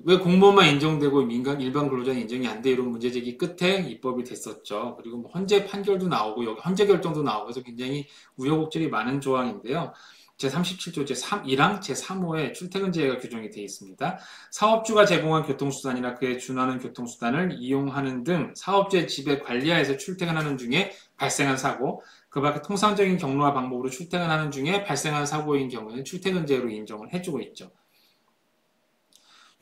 왜 공무원만 인정되고 일반 근로자는 인정이 안 돼 이런 문제 제기 끝에 입법이 됐었죠. 그리고 뭐 헌재 판결도 나오고 여기 헌재 결정도 나오고 해서 굉장히 우여곡절이 많은 조항인데요. 제37조 제1항 제3호에 출퇴근제가 규정이 되어 있습니다. 사업주가 제공한 교통수단이나 그에 준하는 교통수단을 이용하는 등 사업주의 지배 관리하에서 출퇴근하는 중에 발생한 사고, 그 밖에 통상적인 경로와 방법으로 출퇴근하는 중에 발생한 사고인 경우에는 출퇴근제로 인정을 해주고 있죠.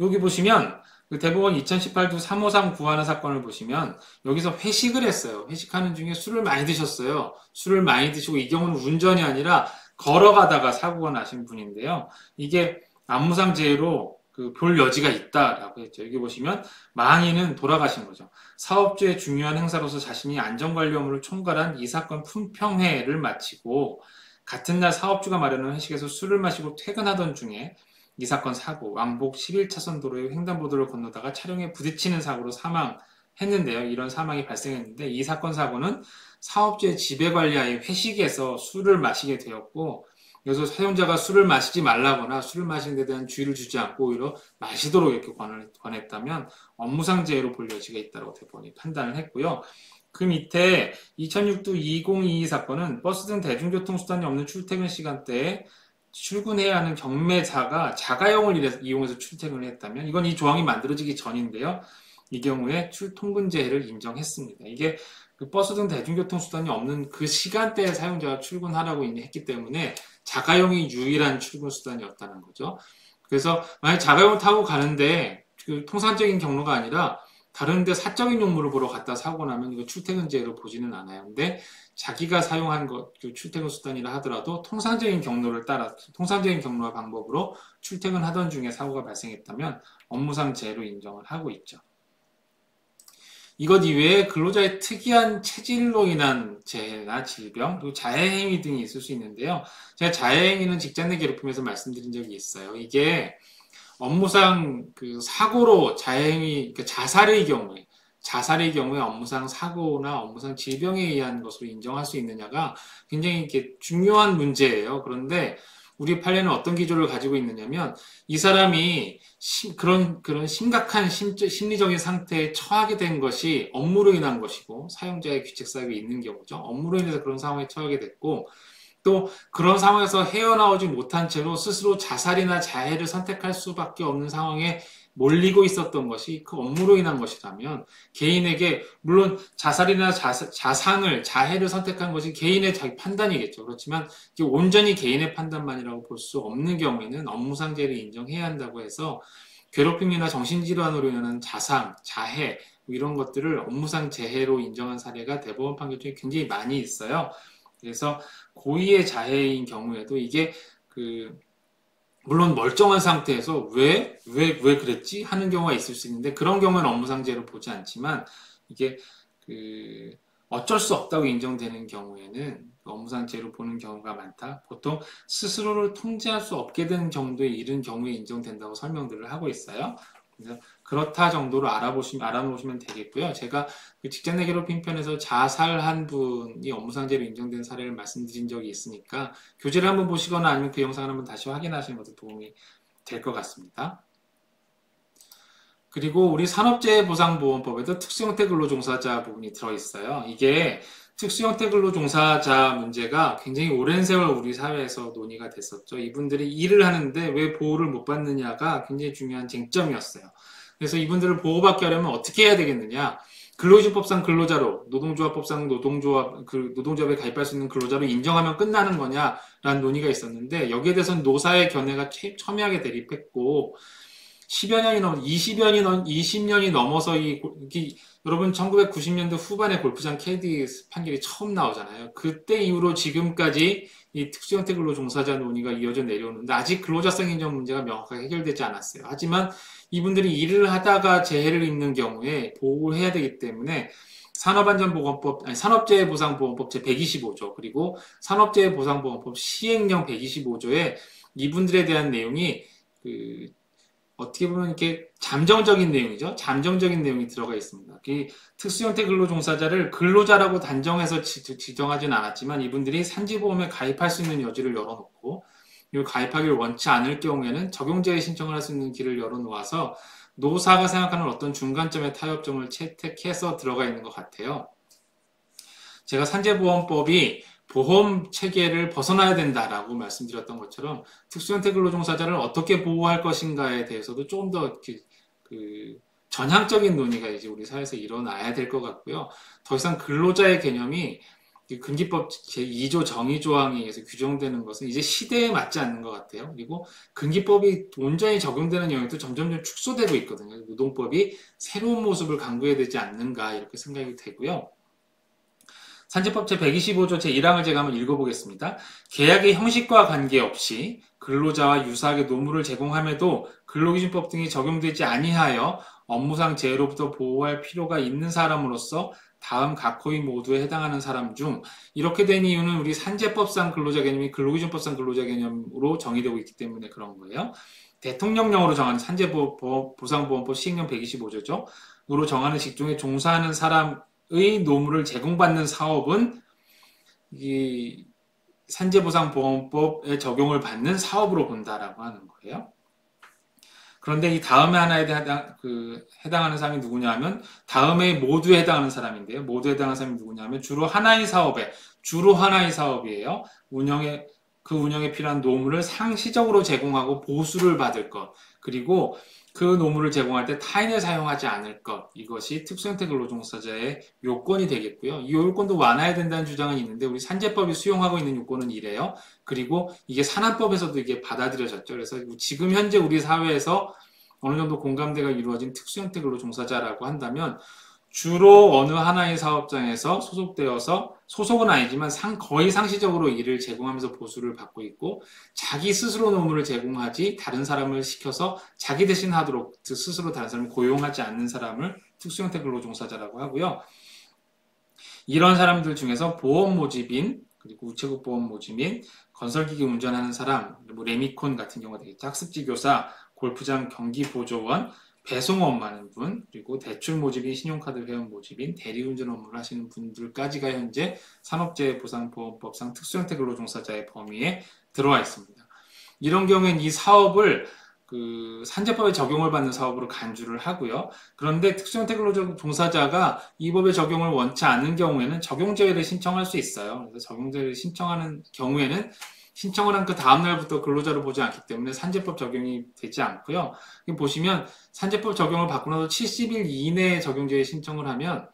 여기 보시면 그 대법원 2018도 353 구하는 사건을 보시면 여기서 회식을 했어요. 회식하는 중에 술을 많이 드셨어요. 술을 많이 드시고 이 경우는 운전이 아니라 걸어가다가 사고가 나신 분인데요. 이게 업무상 재해로 볼 여지가 있다라고 했죠. 여기 보시면 망인은 돌아가신 거죠. 사업주의 중요한 행사로서 자신이 안전관리 업무를 총괄한 이 사건 품평회를 마치고 같은 날 사업주가 마련한 회식에서 술을 마시고 퇴근하던 중에 이 사건 사고, 왕복 11차선 도로의 횡단보도를 건너다가 차량에 부딪히는 사고로 사망했는데요. 이런 사망이 발생했는데 이 사건 사고는 사업주의 지배관리하에 회식에서 술을 마시게 되었고 그래서 사용자가 술을 마시지 말라거나 술을 마시는 데 대한 주의를 주지 않고 오히려 마시도록 이렇게 권했다면 업무상 재해로 볼 여지가 있다고 대법원이 판단을 했고요. 그 밑에 2006도 2022 사건은 버스 등 대중교통수단이 없는 출퇴근 시간대에 출근해야 하는 경매자가 자가용을 이용해서 출퇴근을 했다면 이건 이 조항이 만들어지기 전인데요. 이 경우에 통근재해를 인정했습니다. 이게 버스 등 대중교통수단이 없는 그 시간대에 사용자가 출근하라고 했기 때문에 자가용이 유일한 출근수단이었다는 거죠. 그래서 만약 자가용을 타고 가는데 통상적인 경로가 아니라 다른데 사적인 용무를 보러 갔다 사고 나면 이거 출퇴근제로 보지는 않아요. 근데 자기가 사용한 출퇴근 수단이라 하더라도 통상적인 경로를 따라 통상적인 경로와 방법으로 출퇴근하던 중에 사고가 발생했다면 업무상 재해로 인정을 하고 있죠. 이것 이외에 근로자의 특이한 체질로 인한 재해나 질병, 그리고 자해행위 등이 있을 수 있는데요. 제가 자해행위는 직장 내 괴롭힘에서 말씀드린 적이 있어요. 이게 업무상 사고로 자해행위, 자살의 경우에 업무상 사고나 업무상 질병에 의한 것으로 인정할 수 있느냐가 굉장히 이렇게 중요한 문제예요. 그런데 우리 판례는 어떤 기조를 가지고 있느냐면 이 사람이 그런 심각한 심리적인 상태에 처하게 된 것이 업무로 인한 것이고 사용자의 규칙 사유가 있는 경우죠. 업무로 인해서 그런 상황에 처하게 됐고 또 그런 상황에서 헤어나오지 못한 채로 스스로 자살이나 자해를 선택할 수밖에 없는 상황에 몰리고 있었던 것이 그 업무로 인한 것이라면 개인에게 물론 자살이나 자상을 자해를 선택한 것이 개인의 자기 판단이겠죠. 그렇지만 이게 온전히 개인의 판단만이라고 볼 수 없는 경우에는 업무상재해를 인정해야 한다고 해서 괴롭힘이나 정신질환으로 인한 자상, 자해 이런 것들을 업무상 재해로 인정한 사례가 대법원 판결 중에 굉장히 많이 있어요. 그래서 고의의 자해인 경우에도 이게 물론 멀쩡한 상태에서 왜 그랬지? 하는 경우가 있을 수 있는데 그런 경우는 업무상재해로 보지 않지만 이게 어쩔 수 없다고 인정되는 경우에는 업무상재해로 보는 경우가 많다. 보통 스스로를 통제할 수 없게 되는 정도에 이른 경우에 인정된다고 설명들을 하고 있어요. 그래서 그렇다 정도로 알아놓으시면 되겠고요. 제가 그 직장 내 괴롭힘 편에서 자살한 분이 업무상재해로 인정된 사례를 말씀드린 적이 있으니까 교재를 한번 보시거나 아니면 그 영상을 한번 다시 확인하시는 것도 도움이 될 것 같습니다. 그리고 우리 산업재해보상보험법에도 특수형태 근로종사자 부분이 들어있어요. 이게 특수형태 근로종사자 문제가 굉장히 오랜 세월 우리 사회에서 논의가 됐었죠. 이분들이 일을 하는데 왜 보호를 못 받느냐가 굉장히 중요한 쟁점이었어요. 그래서 이분들을 보호받게 하려면 어떻게 해야 되겠느냐. 근로기준법상 근로자로, 노동조합법상 노동조합에 가입할 수 있는 근로자로 인정하면 끝나는 거냐라는 논의가 있었는데 여기에 대해서는 노사의 견해가 첨예하게 대립했고 20년이 넘어서 여러분 1990년대 후반에 골프장 KD 판결이 처음 나오잖아요. 그때 이후로 지금까지 이 특수형태 근로 종사자 논의가 이어져 내려오는데 아직 근로자성 인정 문제가 명확하게 해결되지 않았어요. 하지만 이분들이 일을 하다가 재해를 입는 경우에 보호를 해야 되기 때문에 산업재해보상보험법 제125조 그리고 산업재해보상보험법 시행령 125조에 이분들에 대한 내용이 어떻게 보면 이렇게 잠정적인 내용이죠. 잠정적인 내용이 들어가 있습니다. 특수형태 근로종사자를 근로자라고 단정해서 지정하지는 않았지만 이분들이 산지보험에 가입할 수 있는 여지를 열어놓고 그리고 가입하기를 원치 않을 경우에는 적용제에 신청을 할 수 있는 길을 열어놓아서 노사가 생각하는 어떤 중간점의 타협점을 채택해서 들어가 있는 것 같아요. 제가 산재보험법이 보험 체계를 벗어나야 된다라고 말씀드렸던 것처럼 특수형태 근로종사자를 어떻게 보호할 것인가에 대해서도 조금 더 전향적인 논의가 이제 우리 사회에서 일어나야 될 것 같고요. 더 이상 근로자의 개념이 근기법 제2조 정의조항에 의해서 규정되는 것은 이제 시대에 맞지 않는 것 같아요. 그리고 근기법이 온전히 적용되는 영역도 점점 축소되고 있거든요. 노동법이 새로운 모습을 강구해야 되지 않는가 이렇게 생각이 되고요. 산재법 제125조 제1항을 제가 한번 읽어보겠습니다. 계약의 형식과 관계없이 근로자와 유사하게 노무를 제공함에도 근로기준법 등이 적용되지 아니하여 업무상 재해로부터 보호할 필요가 있는 사람으로서 다음 각 호의 모두에 해당하는 사람 중 이렇게 된 이유는 우리 산재법상 근로자 개념이 근로기준법상 근로자 개념으로 정의되고 있기 때문에 그런 거예요. 대통령령으로 정하는 산재보상보험법 시행령 125조죠. 으로 정하는 직종에 종사하는 사람 의 노무를 제공받는 사업은 이 산재보상보험법에 적용을 받는 사업으로 본다라고 하는 거예요. 그런데 이 다음에 하나에 해당하는 사람이 누구냐면 다음에 모두에 해당하는 사람인데요. 모두에 해당하는 사람이 누구냐면 주로 하나의 사업이에요. 그 운영에 필요한 노무를 상시적으로 제공하고 보수를 받을 것 그리고 그 노무를 제공할 때 타인을 사용하지 않을 것 이것이 특수형태 근로종사자의 요건이 되겠고요. 이 요건도 완화해야 된다는 주장은 있는데 우리 산재법이 수용하고 있는 요건은 이래요. 그리고 이게 산안법에서도 이게 받아들여졌죠. 그래서 지금 현재 우리 사회에서 어느 정도 공감대가 이루어진 특수형태 근로종사자라고 한다면 주로 어느 하나의 사업장에서 소속되어서 소속은 아니지만 거의 상시적으로 일을 제공하면서 보수를 받고 있고 자기 스스로 노무를 제공하지 다른 사람을 시켜서 자기 대신 하도록 스스로 다른 사람을 고용하지 않는 사람을 특수형태 근로종사자라고 하고요. 이런 사람들 중에서 보험 모집인 그리고 우체국 보험 모집인 건설기기 운전하는 사람 레미콘 같은 경우가 되겠죠. 학습지 교사, 골프장 경기보조원 배송 업무하는 분, 그리고 대출 모집인, 신용카드 회원 모집인, 대리운전 업무를 하시는 분들까지가 현재 산업재해보상보험법상 특수형태 근로종사자의 범위에 들어와 있습니다. 이런 경우엔 이 사업을 그 산재법에 적용을 받는 사업으로 간주를 하고요. 그런데 특수형태 근로자 종사자가 이 법의 적용을 원치 않은 경우에는 적용제외를 신청할 수 있어요. 그래서 적용제외를 신청하는 경우에는 신청을 한 그 다음날부터 근로자로 보지 않기 때문에 산재법 적용이 되지 않고요. 여기 보시면 산재법 적용을 받고 나서 70일 이내에 적용제외 신청을 하면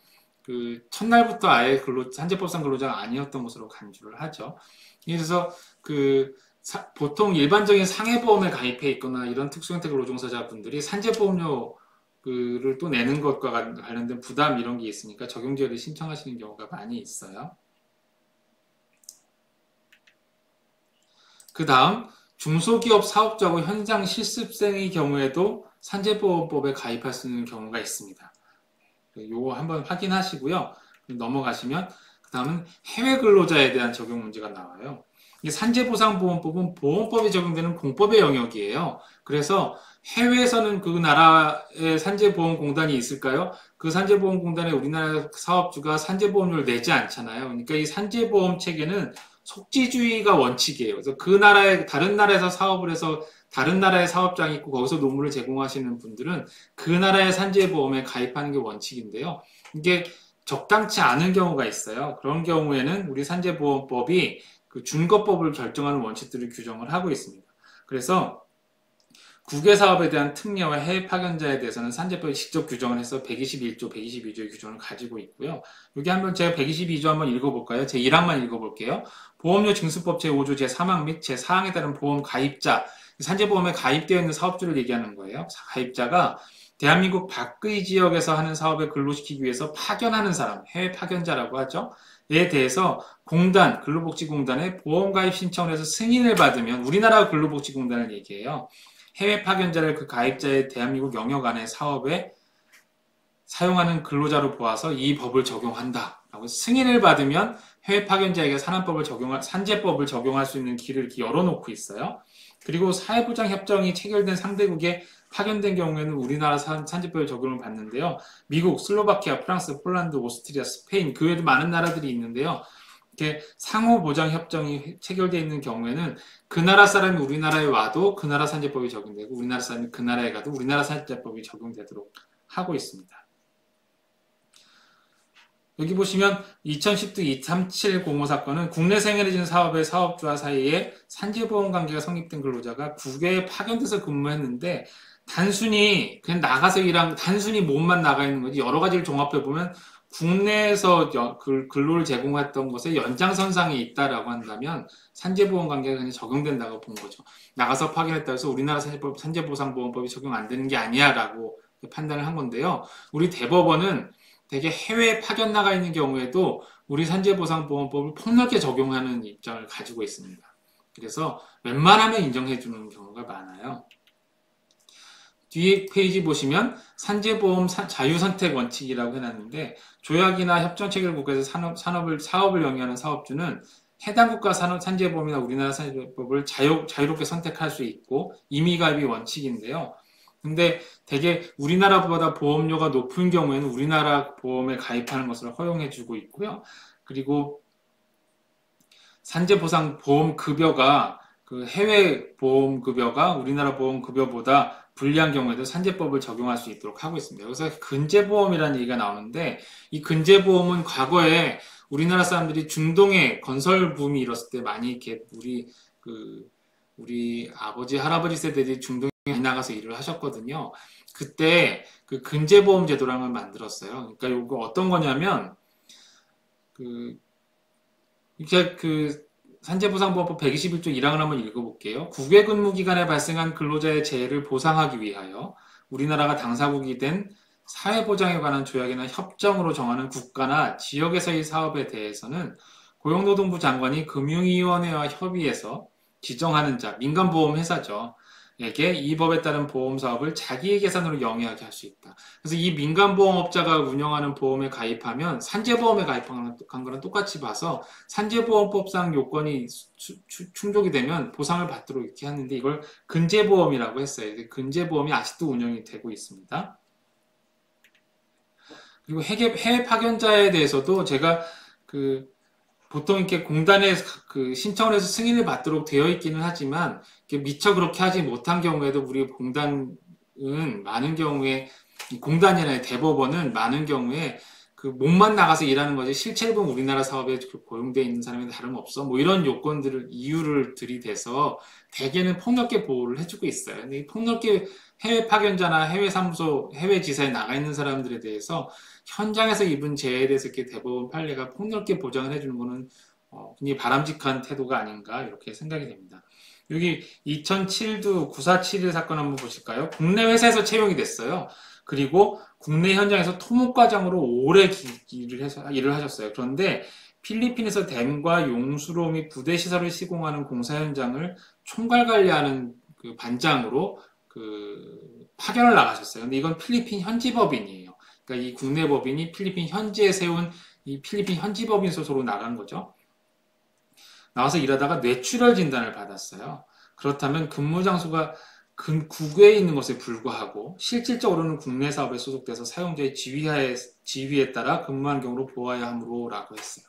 그 첫날부터 아예 산재법상 근로자가 아니었던 것으로 간주를 하죠. 그래서 그 보통 일반적인 상해보험에 가입해 있거나 이런 특수형태 근로종사자분들이 산재보험료를 또 내는 것과 관련된 부담 이런 게 있으니까 적용제를 신청하시는 경우가 많이 있어요. 그 다음 중소기업 사업자고 현장 실습생의 경우에도 산재보험법에 가입할 수 있는 경우가 있습니다. 요거 한번 확인하시고요. 넘어가시면 그 다음은 해외 근로자에 대한 적용 문제가 나와요. 산재보상보험법은 보험법에 적용되는 공법의 영역이에요. 그래서 해외에서는 그 나라에 산재보험공단이 있을까요? 그 산재보험공단에 우리나라 사업주가 산재보험료를 내지 않잖아요. 그러니까 이 산재보험 체계는 속지주의가 원칙이에요. 그래서 그 나라에, 다른 나라에서 사업을 해서 다른 나라의 사업장이 있고 거기서 노무를 제공하시는 분들은 그 나라의 산재보험에 가입하는 게 원칙인데요. 이게 적당치 않은 경우가 있어요. 그런 경우에는 우리 산재보험법이 그 준거법을 결정하는 원칙들을 규정을 하고 있습니다. 그래서 국외사업에 대한 특례와 해외 파견자에 대해서는 산재법이 직접 규정을 해서 121조, 122조의 규정을 가지고 있고요. 여기 한번 제가 122조 한번 읽어볼까요? 제 1항만 읽어볼게요. 보험료 징수법 제5조 제3항 및 제4항에 따른 보험 가입자, 산재보험에 가입되어 있는 사업주를 얘기하는 거예요. 가입자가 대한민국 밖의 지역에서 하는 사업을 근로시키기 위해서 파견하는 사람, 해외 파견자라고 하죠. 에 대해서 공단, 근로복지공단에 보험가입 신청을 해서 승인을 받으면 우리나라 근로복지공단을 얘기해요. 해외 파견자를 그 가입자의 대한민국 영역 안의 사업에 사용하는 근로자로 보아서 이 법을 적용한다. 라고 승인을 받으면 해외 파견자에게 산재법을 적용할 수 있는 길을 이렇게 열어놓고 있어요. 그리고 사회보장협정이 체결된 상대국에 파견된 경우에는 우리나라 산재법의 적용을 받는데요. 미국, 슬로바키아, 프랑스, 폴란드, 오스트리아, 스페인 그 외에도 많은 나라들이 있는데요. 이렇게 상호보장협정이 체결되어 있는 경우에는 그 나라 사람이 우리나라에 와도 그 나라 산재법이 적용되고 우리나라 사람이 그 나라에 가도 우리나라 산재법이 적용되도록 하고 있습니다. 여기 보시면 2010도 23705 사건은 국내 생활해진 사업의 사업주와 사이에 산재보험 관계가 성립된 근로자가 국외에 파견돼서 근무했는데 단순히 그냥 나가서 일한 단순히 몸만 나가 있는 거지 여러 가지를 종합해 보면 국내에서 근로를 제공했던 것에 연장선상에 있다라고 한다면 산재보험 관계가 그냥 적용된다고 본 거죠. 나가서 파견했다 해서 우리나라 산재보상보험법이 적용 안 되는 게 아니야라고 판단을 한 건데요. 우리 대법원은 대개 해외에 파견 나가 있는 경우에도 우리 산재보상보험법을 폭넓게 적용하는 입장을 가지고 있습니다. 그래서 웬만하면 인정해주는 경우가 많아요. 뒤에 페이지 보시면 산재보험 자유선택 원칙이라고 해놨는데 조약이나 협정체결 국가에서 사업을 영위하는 사업주는 해당 국가 산재보험이나 우리나라 산재법을 자유롭게 선택할 수 있고 임의가입이 원칙인데요. 근데 대개 우리나라보다 보험료가 높은 경우에는 우리나라 보험에 가입하는 것을 허용해주고 있고요. 그리고 산재보상 보험급여가 그 해외 보험급여가 우리나라 보험급여보다 불리한 경우에도 산재법을 적용할 수 있도록 하고 있습니다. 여기서 근제보험이라는 얘기가 나오는데 이 근제보험은 과거에 우리나라 사람들이 중동에 건설 붐이 일었을 때 많이 이렇게 우리 아버지, 할아버지 세대들이 중동에 나가서 일을 하셨거든요. 그때 그 근제보험 제도라는 걸 만들었어요. 그러니까 이거 어떤 거냐면 산재보상보험법 121조 1항을 한번 읽어볼게요. 국외 근무 기간에 발생한 근로자의 재해를 보상하기 위하여 우리나라가 당사국이 된 사회보장에 관한 조약이나 협정으로 정하는 국가나 지역에서의 사업에 대해서는 고용노동부 장관이 금융위원회와 협의해서 지정하는 자, 민간보험회사죠. 에게 이 법에 따른 보험사업을 자기의 계산으로 영위하게 할 수 있다. 그래서 이 민간보험업자가 운영하는 보험에 가입하면 산재보험에 가입한 거랑 똑같이 봐서 산재보험법상 요건이 충족이 되면 보상을 받도록 이렇게 하는데 이걸 근제보험이라고 했어요. 근제보험이 아직도 운영이 되고 있습니다. 그리고 해외 파견자에 대해서도 제가 보통 이렇게 공단에 그 신청을 해서 승인을 받도록 되어 있기는 하지만 미처 그렇게 하지 못한 경우에도 우리 공단은 많은 경우에 공단이나 대법원은 많은 경우에 그 몸만 나가서 일하는 거지 실체를 보면 우리나라 사업에 고용되어 있는 사람이 다름없어 뭐 이런 요건들을 이유를 들이대서 대개는 폭넓게 보호를 해주고 있어요. 근데 이 폭넓게 해외 파견자나 해외 사무소, 해외 지사에 나가 있는 사람들에 대해서 현장에서 입은 재해에 대해서 이렇게 대법원 판례가 폭넓게 보장을 해주는 거는 굉장히 바람직한 태도가 아닌가 이렇게 생각이 됩니다. 여기 2007도 9471 사건 한번 보실까요? 국내 회사에서 채용이 됐어요. 그리고 국내 현장에서 토목과장으로 오래 일을 하셨어요. 그런데 필리핀에서 댐과 용수로 및 부대 시설을 시공하는 공사 현장을 총괄 관리하는 그 반장으로 그 파견을 나가셨어요. 근데 이건 필리핀 현지 법인이에요. 그러니까 이 국내 법인이 필리핀 현지에 세운 이 필리핀 현지 법인 소속으로 나간 거죠. 나와서 일하다가 뇌출혈 진단을 받았어요. 그렇다면 근무 장소가 국외에 있는 것에 불구하고 실질적으로는 국내 사업에 소속돼서 사용자의 지휘에 따라 근무한 경우로 보아야 하므로 라고 했어요.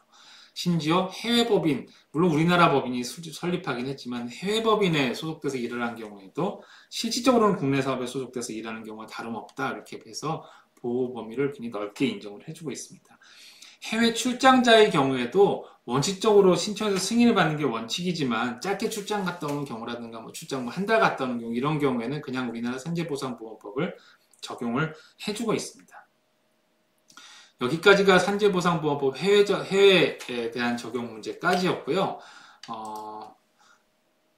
심지어 해외 법인, 물론 우리나라 법인이 설립하긴 했지만 해외 법인에 소속돼서 일을 한 경우에도 실질적으로는 국내 사업에 소속돼서 일하는 경우가 다름없다 이렇게 해서 보호 범위를 굉장히 넓게 인정을 해주고 있습니다. 해외 출장자의 경우에도 원칙적으로 신청해서 승인을 받는 게 원칙이지만 짧게 출장 갔다 오는 경우라든가 뭐 출장 한 달 갔다 오는 경우 이런 경우에는 그냥 우리나라 산재보상보험법을 적용을 해주고 있습니다. 여기까지가 산재보상보험법 해외에 대한 적용 문제까지였고요.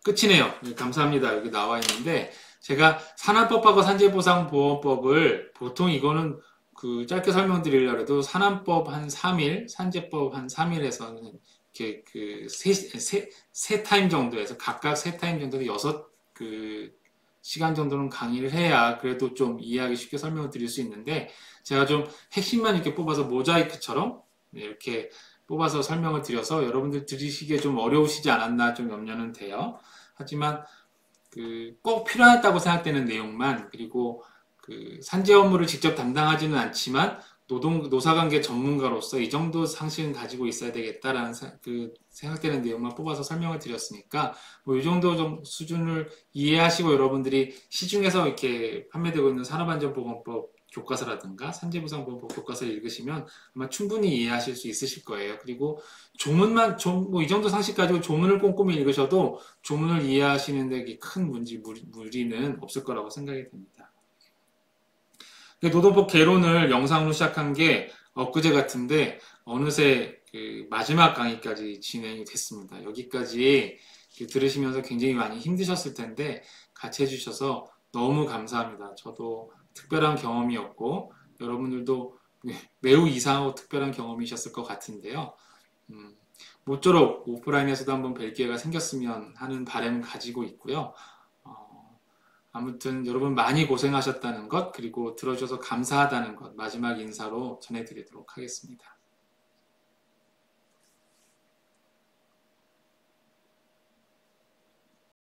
끝이네요. 감사합니다. 여기 나와 있는데 제가 산안법하고 산재보상보험법을 보통 이거는 그 짧게 설명드리려고 해도 산안법 한 3일, 산재법 한 3일에서는 이렇게 그 세 타임 정도에서 각각 세 타임 정도로 6시간 정도는 강의를 해야 그래도 좀 이해하기 쉽게 설명을 드릴 수 있는데 제가 좀 핵심만 이렇게 뽑아서 모자이크처럼 이렇게 뽑아서 설명을 드려서 여러분들 들으시기에 좀 어려우시지 않았나 좀 염려는 돼요. 하지만 꼭 필요하다고 생각되는 내용만 그리고 산재 업무를 직접 담당하지는 않지만 노사관계 전문가로서 이 정도 상식은 가지고 있어야 되겠다라는 생각되는 내용만 뽑아서 설명을 드렸으니까 뭐 이 정도 좀 수준을 이해하시고 여러분들이 시중에서 이렇게 판매되고 있는 산업안전보건법 교과서라든가 산재보상보험법 교과서를 읽으시면 아마 충분히 이해하실 수 있으실 거예요. 그리고 조문만 뭐 이 정도 상식 가지고 조문을 꼼꼼히 읽으셔도 조문을 이해하시는 데 큰 무리는 없을 거라고 생각이 됩니다. 노동법 개론을 영상으로 시작한 게 엊그제 같은데 어느새 마지막 강의까지 진행이 됐습니다. 여기까지 들으시면서 굉장히 많이 힘드셨을 텐데 같이 해주셔서 너무 감사합니다. 저도 특별한 경험이었고 여러분들도 매우 이상하고 특별한 경험이셨을 것 같은데요. 모쪼록 오프라인에서도 한번 뵐 기회가 생겼으면 하는 바람을 가지고 있고요. 아무튼 여러분 많이 고생하셨다는 것 그리고 들어주셔서 감사하다는 것 마지막 인사로 전해드리도록 하겠습니다.